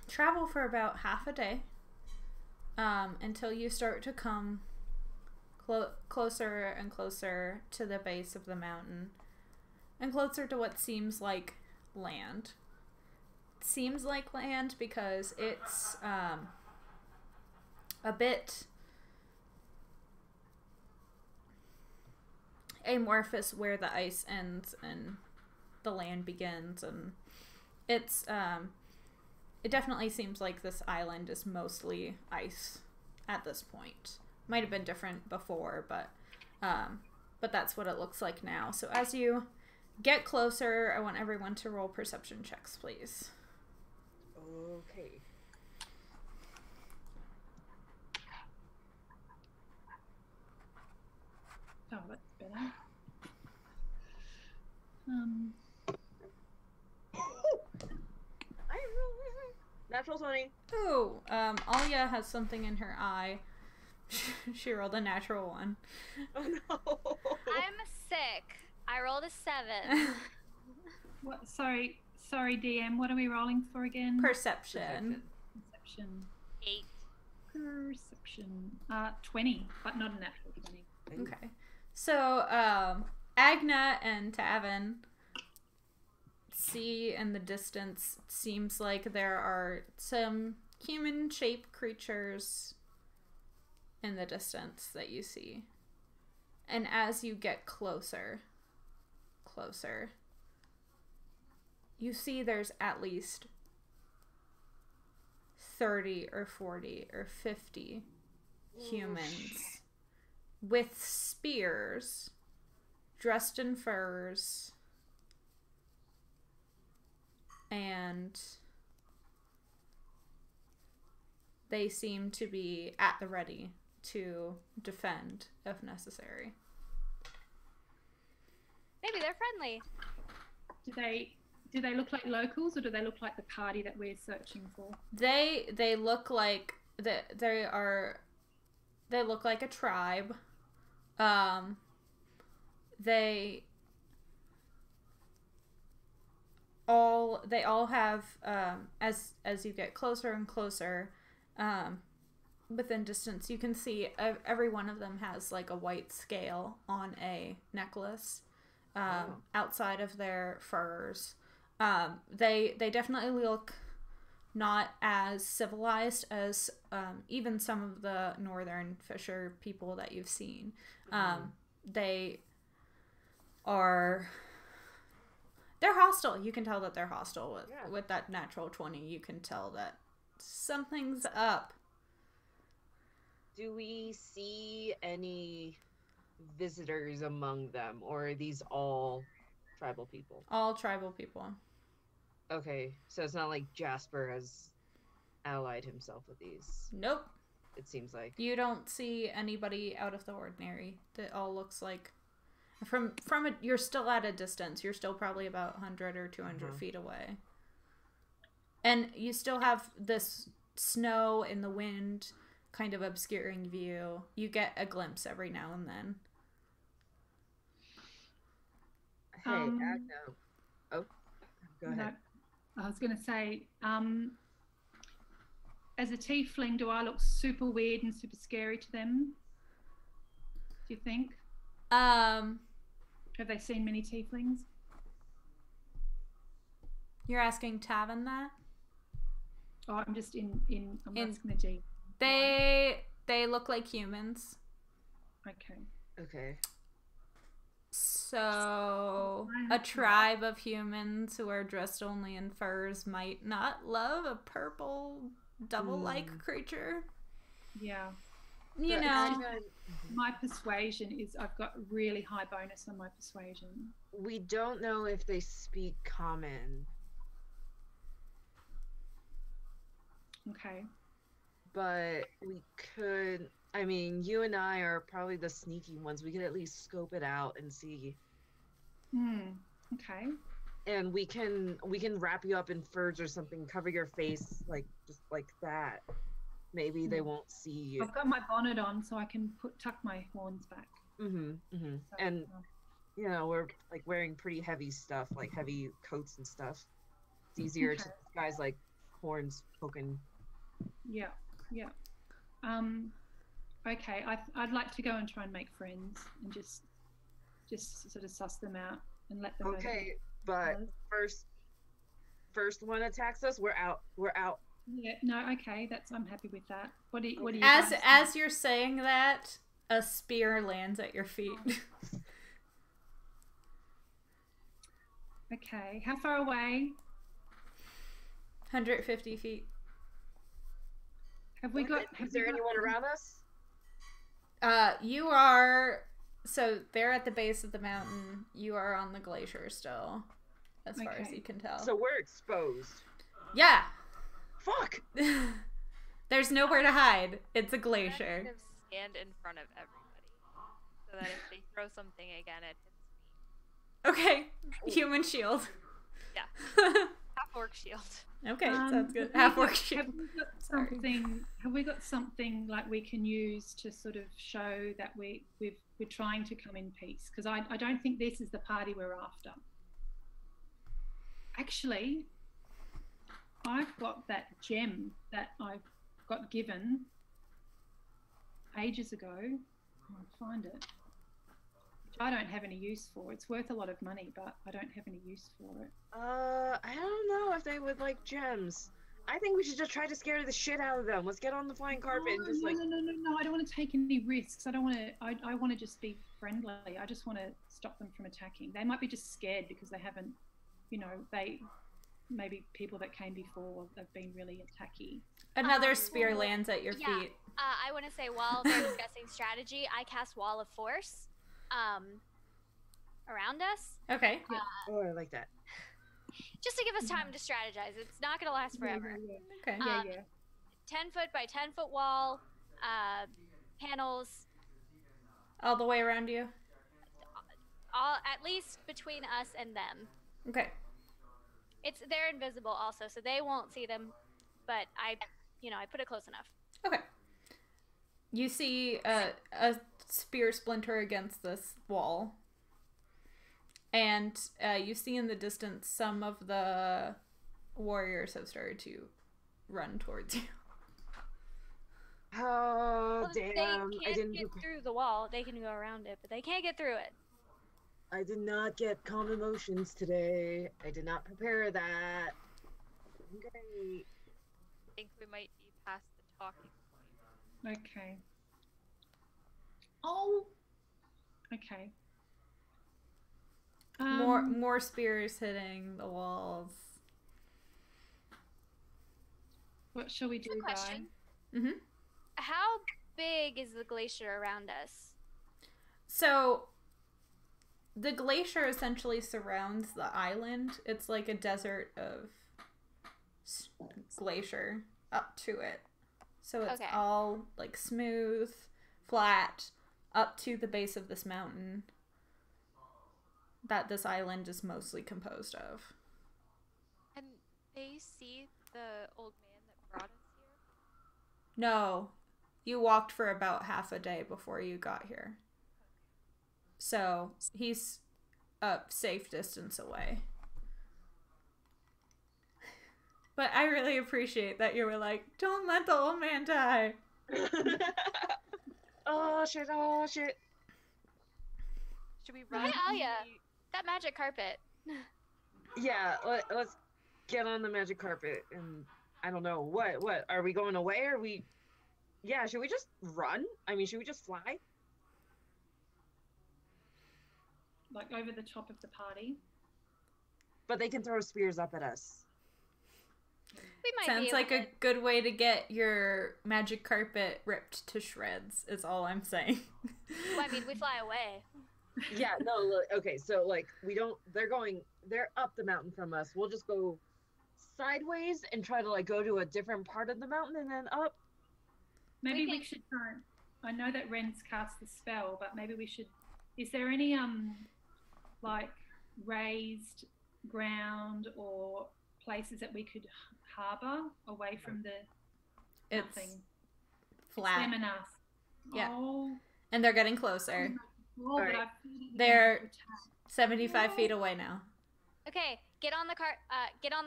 travel for about half a day until you start to come closer and closer to the base of the mountain and closer to what seems like land. It seems like land because it's a bit amorphous where the ice ends and the land begins, and it's it definitely seems like this island is mostly ice at this point. Might have been different before, but that's what it looks like now. So as you get closer, I want everyone to roll perception checks, please. Okay. Oh, that's better. Natural 20. Oh, Alia has something in her eye. She rolled a natural 1. Oh no. I'm sick. I rolled a 7. What? Sorry, DM. What are we rolling for again? Perception. Perception. 8. Perception. 20, but not a natural 20. Okay. So, Agna and Tavin see in the distance, it seems like there are some human-shaped creatures in the distance that you see. And as you get closer, you see there's at least 30 or 40 or 50 humans with spears, dressed in furs, and they seem to be at the ready to defend if necessary. Maybe they're friendly. Do they look like locals, or do they look like the party that we're searching for? They look like they look like a tribe. They all have as you get closer and closer within distance, you can see every one of them has like a white scale on a necklace outside of their furs. They definitely look not as civilized as even some of the northern fisher people that you've seen. They're hostile. You can tell that they're hostile with that natural 20. You can tell that something's up. Do we see any visitors among them, or are these all tribal people? All tribal people. Okay, so it's not like Jasper has allied himself with these. Nope. It seems like. You don't see anybody out of the ordinary. It all looks like from it. You're still at a distance. You're still probably about 100 or 200 feet away, and you still have this snow and the wind kind of obscuring view. You get a glimpse every now and then. Hey, Agno. Oh, go ahead. No, I was going to say, as a tiefling, do I look super weird and super scary to them? Do you think? Have they seen many tieflings? You're asking Tavin that? Oh, I'm just I'm asking the G. They look like humans. Okay. Okay. So a tribe of humans who are dressed only in furs might not love a purple devil-like creature. Yeah. You But know. My persuasion is I've got really high bonus on my persuasion. We don't know if they speak common, Okay. but we could. I mean, you and I are probably the sneaky ones. We could at least scope it out and see. Okay. and we can wrap you up in furs or something, cover your face like just like that. Maybe they won't see you. I've got my bonnet on, so I can tuck my horns back. So, and you know, we're like wearing pretty heavy stuff, like heavy coats and stuff. It's easier to disguise like horns poking. Yeah. Okay, I'd like to go and try and make friends and just sort of suss them out and let them know. Okay, but first one attacks us, we're out. Yeah, no, okay, I'm happy with that. What do you as you're saying that, a spear lands at your feet. Okay, how far away? 150 feet. Have we got? Is there anyone around us? You are. So they're at the base of the mountain. You are on the glacier still, as far as you can tell. So we're exposed. Yeah. Fuck. There's nowhere to hide. It's a glacier. Kind of stand in front of everybody, so that if they throw something again, it hits me. Okay. Human shield. Yeah. Half orc shield. Okay, sounds good. Half orc shield. Have we got something like we can use to sort of show that we're trying to come in peace? Because I don't think this is the party we're after. Actually, I've got that gem that I got given ages ago. I'll find it. Which I don't have any use for. It's worth a lot of money, but I don't have any use for it. I don't know if they would like gems. I think we should just try to scare the shit out of them. Let's get on the flying carpet and just No, I don't want to take any risks. I don't want to. I want to just be friendly. I just want to stop them from attacking. They might be just scared because they haven't, maybe people that came before have been really attacky. Another spear lands at your feet. I want to say while they're discussing strategy, I cast Wall of Force around us. Okay. Oh, I like that. Just to give us time to strategize. It's not going to last forever. Okay. 10 foot by 10 foot wall, panels. All the way around you? All at least between us and them. Okay. They're invisible also, so they won't see them, but I put it close enough. Okay. You see a spear splinter against this wall. And you see in the distance some of the warriors have started to run towards you. Oh, They damn. I can't didn't get through the wall. They can go around it, but they can't get through it. I did not get calm emotions today. I did not prepare that. Great. I think we might be past the talking point. Okay. Oh. Okay. More spears hitting the walls. What shall we do, Good question. Mm-hmm. How big is the glacier around us? So, the glacier essentially surrounds the island. It's like a desert of glacier up to it. So it's all like smooth, flat, up to the base of this mountain that this island is mostly composed of. And they see the old man that brought us here? No, you walked for about half a day before you got here. So he's a safe distance away. But I really appreciate that you were like, don't let the old man die. Oh shit. Should we run? Yeah. That magic carpet. Yeah, let's get on the magic carpet and I don't know, what? Are we going away? Should we just run? I mean, should we just fly? Like over the top of the party? But they can throw spears up at us. We might Sounds be like able a good way to get your magic carpet ripped to shreds, is all I'm saying. Well, I mean, we fly away. Yeah, no, look, okay, so like they're up the mountain from us. We'll just go sideways and try to like go to a different part of the mountain and then up. Maybe we should try. I know that Ren's cast the spell, but maybe we should. Is there any like raised ground or places that we could harbour away from the It's nothing? flat. Them and us. Yeah. Oh, And they're getting closer. oh, but Alright. I feel that They're- gonna attack. 75 feet away now. Okay, get on the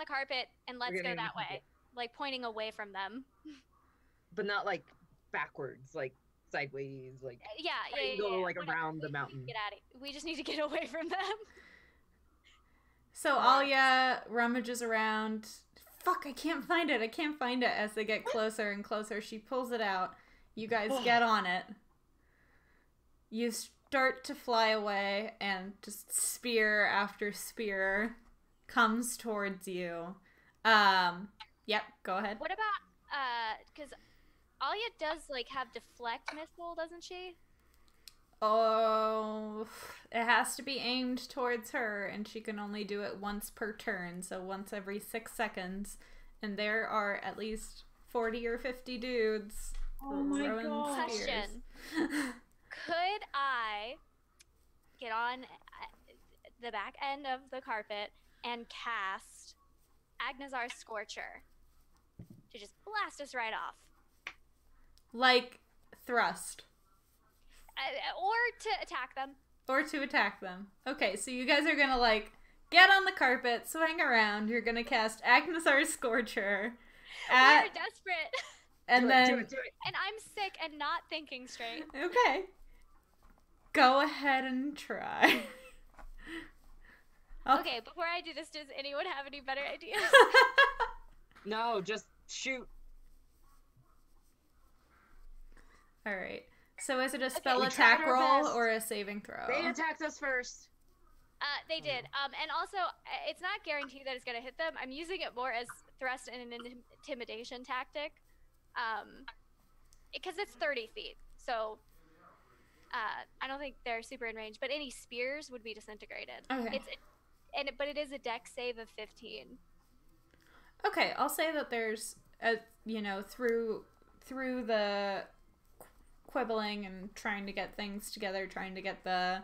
carpet and let's We're go getting that on the way. Like pointing away from them. But not like backwards, like sideways, like Yeah. go like whatever. around the We just need to mountain. Get out of. We just need to get away from them. So Alia rummages around. Fuck, I can't find it. I can't find it. As they get closer and closer, she pulls it out. You guys get on it. You start to fly away, and just spear after spear comes towards you. Yep, go ahead. What about because Alia does like have deflect missile, doesn't she? Oh, it has to be aimed towards her, and she can only do it once per turn, so once every 6 seconds. And there are at least 40 or 50 dudes Oh my throwing God. spears. Question. Could I get on the back end of the carpet and cast Agnazar's Scorcher to just blast us right off? Like, thrust. Or to attack them. Or to attack them. Okay, so you guys are gonna, like, get on the carpet, swing around, you're gonna cast Agnazar's Scorcher at... We're desperate. and do then... it, do it, do it. And I'm sick and not thinking straight. Okay. Go ahead and try. Okay, before I do this, does anyone have any better ideas? No, just shoot. Alright. So is it a spell we attack tried our roll best. or a saving throw? They attacked us first. They did. And also, it's not guaranteed that it's going to hit them. I'm using it more as thrust and an intimidation tactic. Because it's 30 feet. So, I don't think they're super in range. But any spears would be disintegrated. Okay. But it is a dex save of 15. Okay, I'll say that there's a through the quibbling and trying to get things together, trying to get the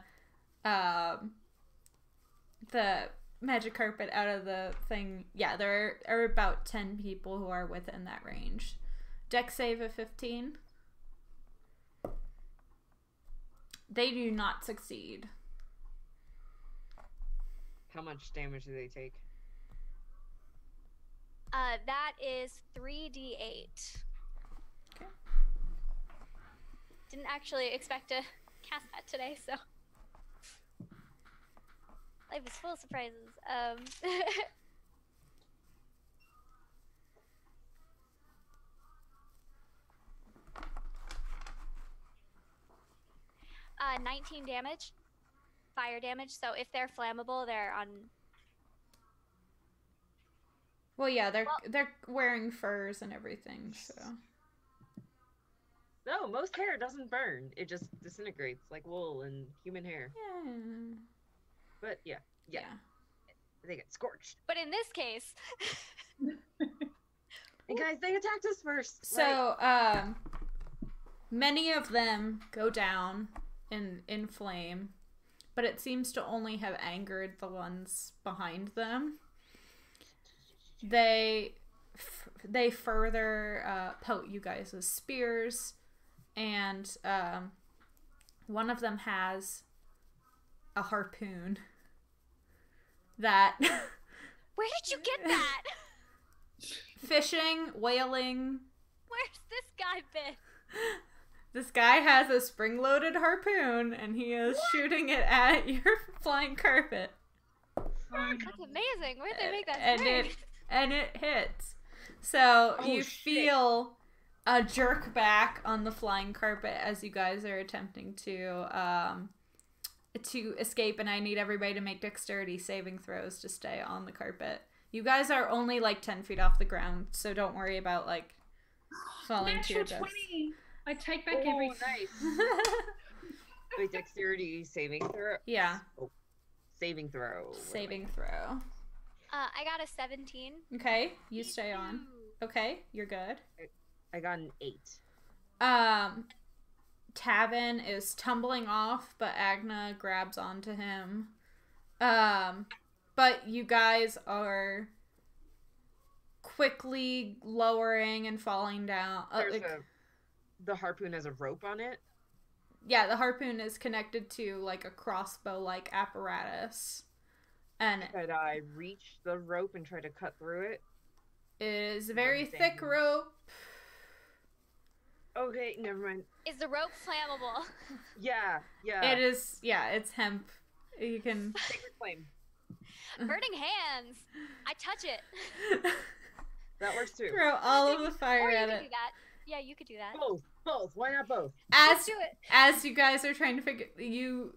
magic carpet out of the thing. Yeah, there are about 10 people who are within that range. Dex save of 15. They do not succeed. How much damage do they take? That is 3d8. Okay. Didn't actually expect to cast that today, so. Life is full of surprises. 19 damage. Fire damage, so if they're flammable, they're on. Well, yeah, they're wearing furs and everything, so. No, most hair doesn't burn. It just disintegrates like wool and human hair. Yeah. But yeah, they get scorched. But in this case, And guys, they attacked us first. So, many of them go down in flame, but it seems to only have angered the ones behind them. They further pelt you guys with spears, and one of them has a harpoon that where did you get that? fishing, whaling. Where's this guy been? This guy has a spring-loaded harpoon, and he is shooting it at your flying carpet, That's amazing. Where'd they make that and spring? it hits. So Oh, you shit. feel a jerk back on the flying carpet as you guys are attempting to escape, and I need everybody to make dexterity saving throws to stay on the carpet. You guys are only like 10 feet off the ground, so don't worry about like falling to your Natural death. 20. I take back Oh, everything. nice. Wait, dexterity saving throw. Yeah, Saving throw. saving throw. I got a 17. Okay, you stay on. Okay, you're good. I got an 8. Tavin is tumbling off, but Agna grabs onto him. But but you guys are quickly lowering and falling down. The harpoon has a rope on it. Yeah, the harpoon is connected to like a crossbow-like apparatus, and Could I reach the rope and try to cut through it? it is a very thick rope. Okay, never mind. Is the rope flammable? Yeah. It is. Yeah, it's hemp. You can. Sacred flame. Burning hands. I touch it. That works too. Throw all of the fire Or you at could it. do that. Yeah, you could do that. Both. Why not both? Let's do it. As you guys are trying to figure, you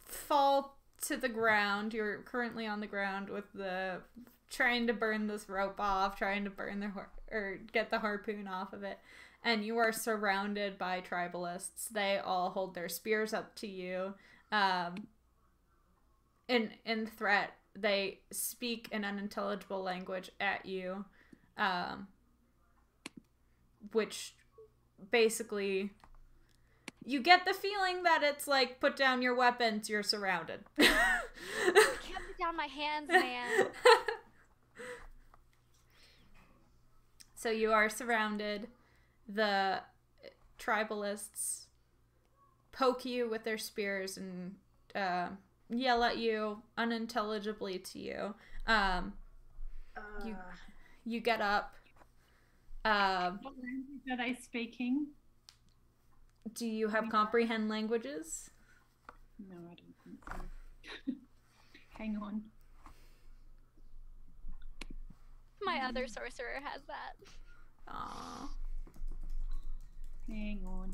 fall to the ground. You're currently on the ground with trying to burn this rope off, trying to burn or get the harpoon off of it, and you are surrounded by tribalists. They all hold their spears up to you. In threat, they speak an unintelligible language at you, which basically you get the feeling that it's like, put down your weapons, you're surrounded. I can't put down my hands, man. So you are surrounded. The tribalists poke you with their spears and yell at you unintelligibly to you. You get up. What language are they speaking? Do you have comprehend languages? No, I don't think so. Hang on. My other sorcerer has that. Aww. Hang on.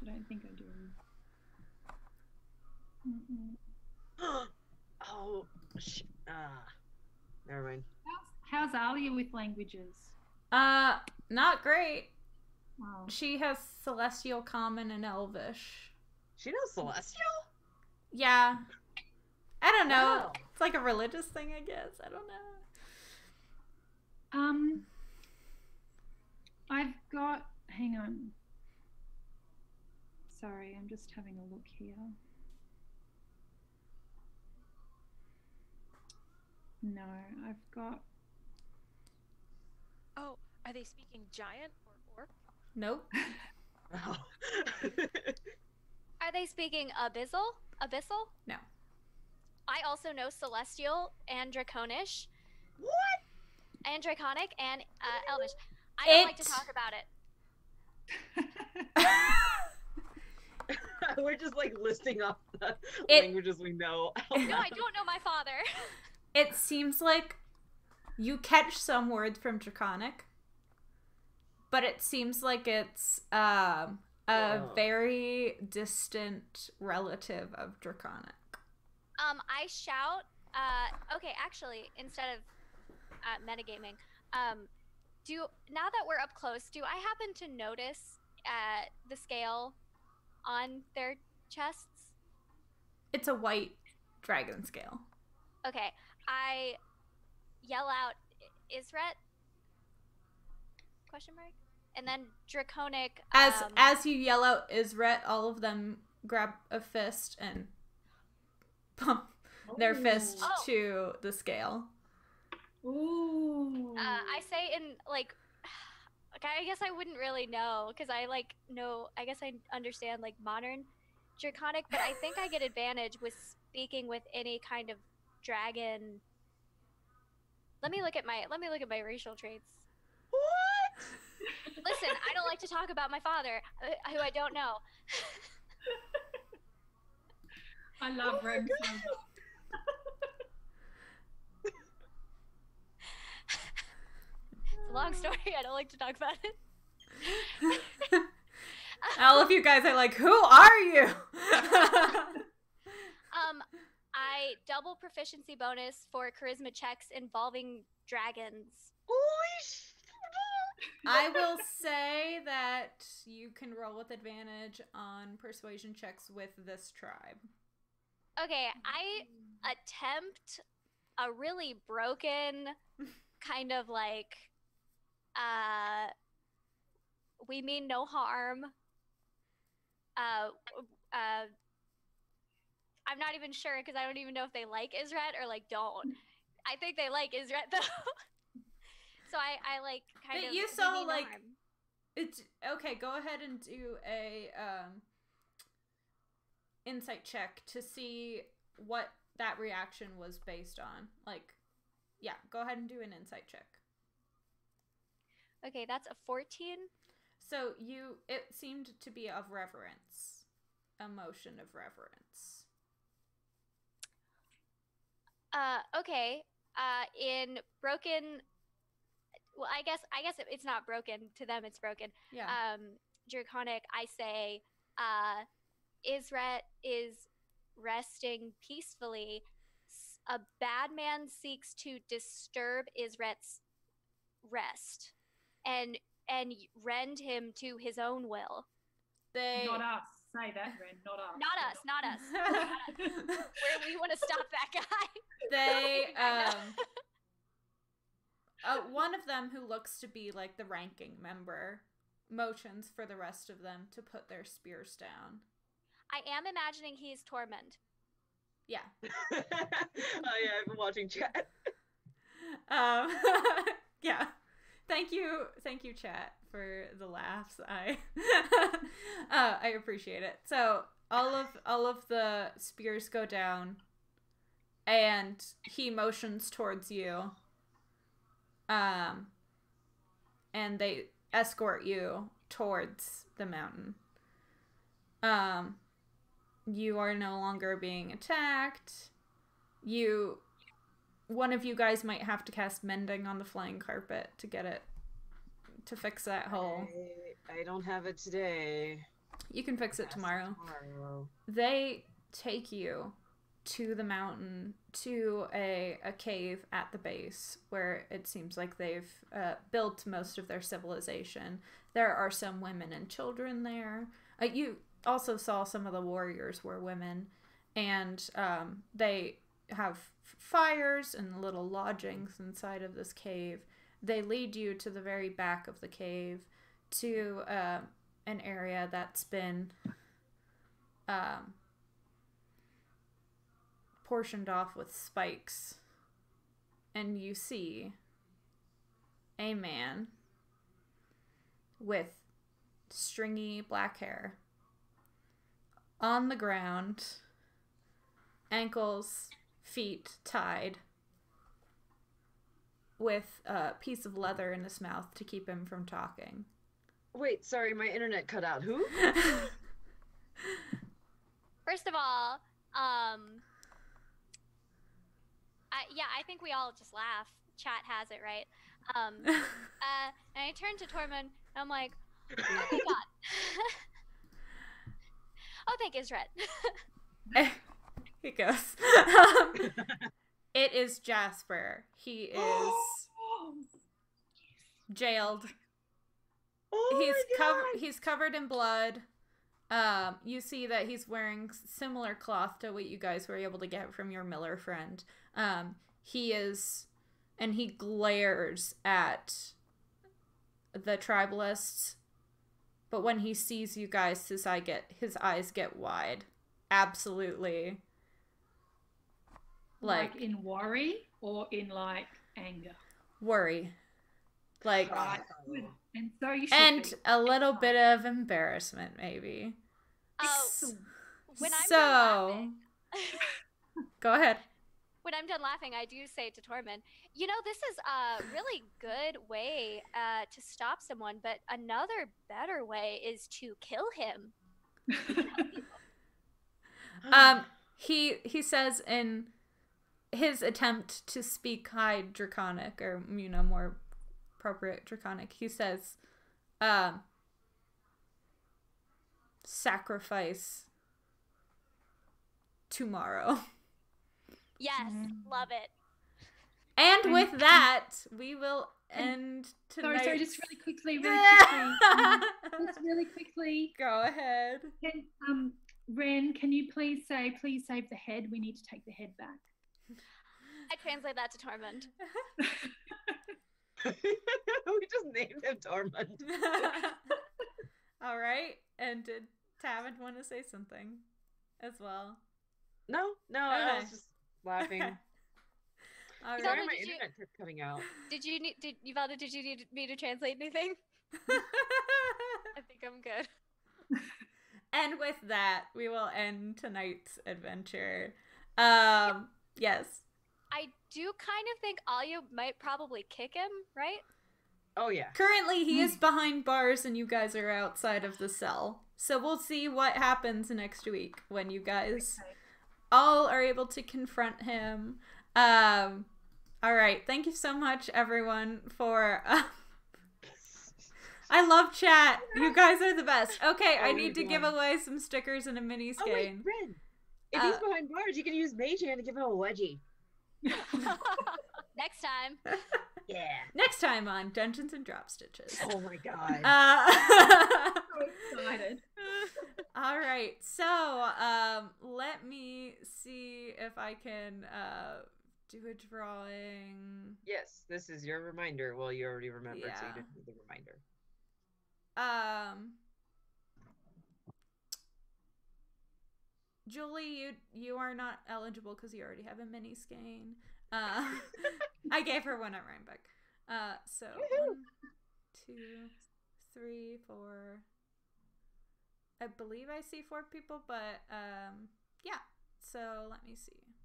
I don't think I do. Oh, shit. Never mind. How's Alia with languages? Not great. Wow. She has Celestial, Common, and Elvish. She knows Celestial? Yeah. I don't know. Wow. It's like a religious thing, I guess. I don't know. I've got. Hang on. Sorry, I'm just having a look here. No, I've got. Oh, are they speaking giant or orc? Nope. Oh. Are they speaking abyssal? Abyssal? No. I also know Celestial and Draconish. What? And Draconic and Elvish. I don't like to talk about it. We're just like listing off the It- languages we know. No, I don't know my father. It seems like you catch some words from Draconic, but it seems like it's a very distant relative of Draconic. I shout. Okay, actually, instead of metagaming, now that we're up close, do I happen to notice the scale on their chests? It's a white dragon scale. Okay, I yell out, "Isret?" Question mark. And then Draconic. As you yell out Isret, all of them grab a fist and pump their fist Oh. to the scale. Ooh. I say in like, I guess I wouldn't really know because I guess I understand like modern Draconic, but I think I get advantage with speaking with any kind of dragon. Let me look at my racial traits. What? Listen, I don't like to talk about my father, who I don't know. I love Rome so much. It's a long story. I don't like to talk about it. All of you guys are like, who are you? I double proficiency bonus for charisma checks involving dragons. I will say that you can roll with advantage on persuasion checks with this tribe. Okay, I attempt a really broken kind of like we mean no harm I'm not even sure because I don't even know if they like Isret or like don't. I think they like Isret though. So I like kind But of. you saw give me like harm. it's okay. Go ahead and do a insight check to see what that reaction was based on. Like, yeah, go ahead and do an insight check. Okay, that's a 14. So it seemed to be of reverence, emotion of reverence. Okay. In broken. Well, I guess it's not broken to them. It's broken. Yeah. Draconic. I say, Isret is resting peacefully. A bad man seeks to disturb Isret's rest, and rend him to his own will. Not us. Say that, Ren. Not us. Not us. Where we want to stop that guy. They one of them, who looks to be like the ranking member, motions for the rest of them to put their spears down. I am imagining he's Tormund. Yeah. Oh yeah, I've been watching chat. Yeah. Thank you, chat, for the laughs. I appreciate it. So all of the spears go down, and he motions towards you. And they escort you towards the mountain. You are no longer being attacked. One of you guys might have to cast mending on the flying carpet to get it, to fix that hole. I don't have it today. You can fix it tomorrow. Tomorrow. They take you to the mountain, to a cave at the base where it seems like they've built most of their civilization. There are some women and children there. You also saw some of the warriors were women, and they have fires and little lodgings inside of this cave. They lead you to the very back of the cave to an area that's been portioned off with spikes, and you see a man with stringy black hair on the ground, ankles, feet tied, with a piece of leather in his mouth to keep him from talking. Wait, sorry, my internet cut out. Who? First of all, I think we all just laugh. Chat has it, right? And I turn to Tormund, and I'm like, oh my god. Oh, thank Isret. He goes. It is Jasper. He is jailed. Oh He's covered in blood. You see that he's wearing similar cloth to what you guys were able to get from your Miller friend. He glares at the tribalists, but when he sees you guys, his eyes get wide. Absolutely. Like in worry or in like anger? Worry. Like, Right. And so you should and be. a little bit of embarrassment, maybe. Oh, when I'm done So, laughing, go ahead. when I'm done laughing, I do say to Tormund, you know, this is a really good way to stop someone, but another better way is to kill him. He says in his attempt to speak high Draconic, or, you know, more appropriate Draconic, he says, sacrifice tomorrow. Yes, love it. And with that, we will end tonight. Sorry, just really quickly, just really quickly. Go ahead. Can, Ren, can you please save the head? We need to take the head back. I translate that to Tormund. We just named him Tormund. All right. And did Tavin want to say something as well? No, I Okay. was just laughing. All Zelda, Sorry, right. my did you- internet kept cutting out. Did you need me to translate anything? I think I'm good. And with that, we will end tonight's adventure. Yes. I do kind of think Alia might probably kick him, right? Oh yeah. Currently, he is behind bars and you guys are outside of the cell. So we'll see what happens next week when you guys all are able to confront him. All right. Thank you so much, everyone, for... I love chat. You guys are the best. Okay, I Oh need my to give God. away some stickers and a mini Oh wait, skein. Ren. If he's behind bars, you can use Mage Hand to give him a wedgie. Next time. Yeah. Next time on Dungeons and Drop Stitches. Oh my god. So excited. All right, so let me see if I can do a drawing. Yes, this is your reminder. Well, you already remembered, so you Yeah. didn't need the reminder. Julie, you are not eligible because you already have a mini skein. I gave her one at Rhinebeck. So Woohoo! 1, 2, 3, 4. I believe I see 4 people, but yeah. So let me see.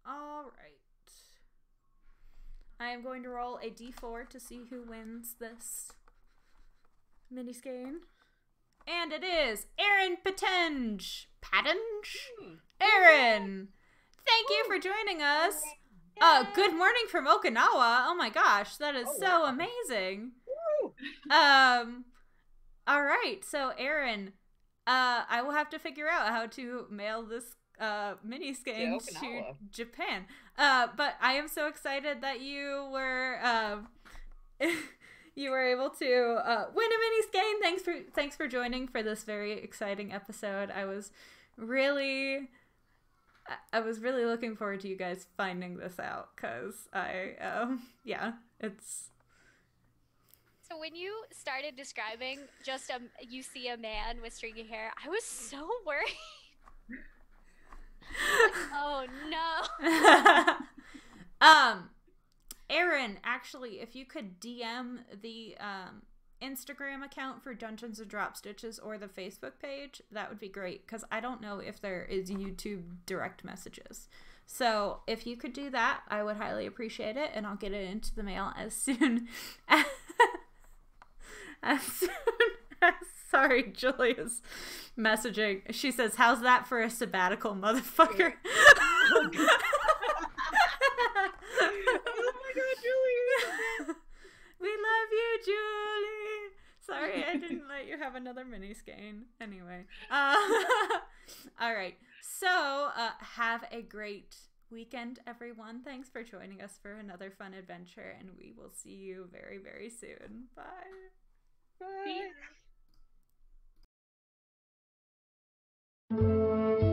All right. I am going to roll a d4 to see who wins this mini skein. And it is Aaron Patenge. Aaron, thank you for joining us. Good morning from Okinawa. Oh my gosh, that is so amazing. Woo! All right, so Aaron, I will have to figure out how to mail this mini skein to Okinawa. Japan. But I am so excited that you were you were able to win a mini skein. Thanks for joining for this very exciting episode. I was really looking forward to you guys finding this out because it's. So when you started describing just you see a man with stringy hair, I was so worried. Like, oh no. Aaron, actually, if you could DM the Instagram account for Dungeons and Drop Stitches or the Facebook page, that would be great because I don't know if there is YouTube direct messages. So if you could do that, I would highly appreciate it, and I'll get it into the mail as soon as soon as. Sorry, Julia's messaging. She says, "How's that for a sabbatical, motherfucker?" Oh my god, Julie! We love you, Julie. Sorry, I didn't let you have another mini skein. Anyway, all right. So, have a great weekend, everyone. Thanks for joining us for another fun adventure, and we will see you very, very soon. Bye. Bye. See ya.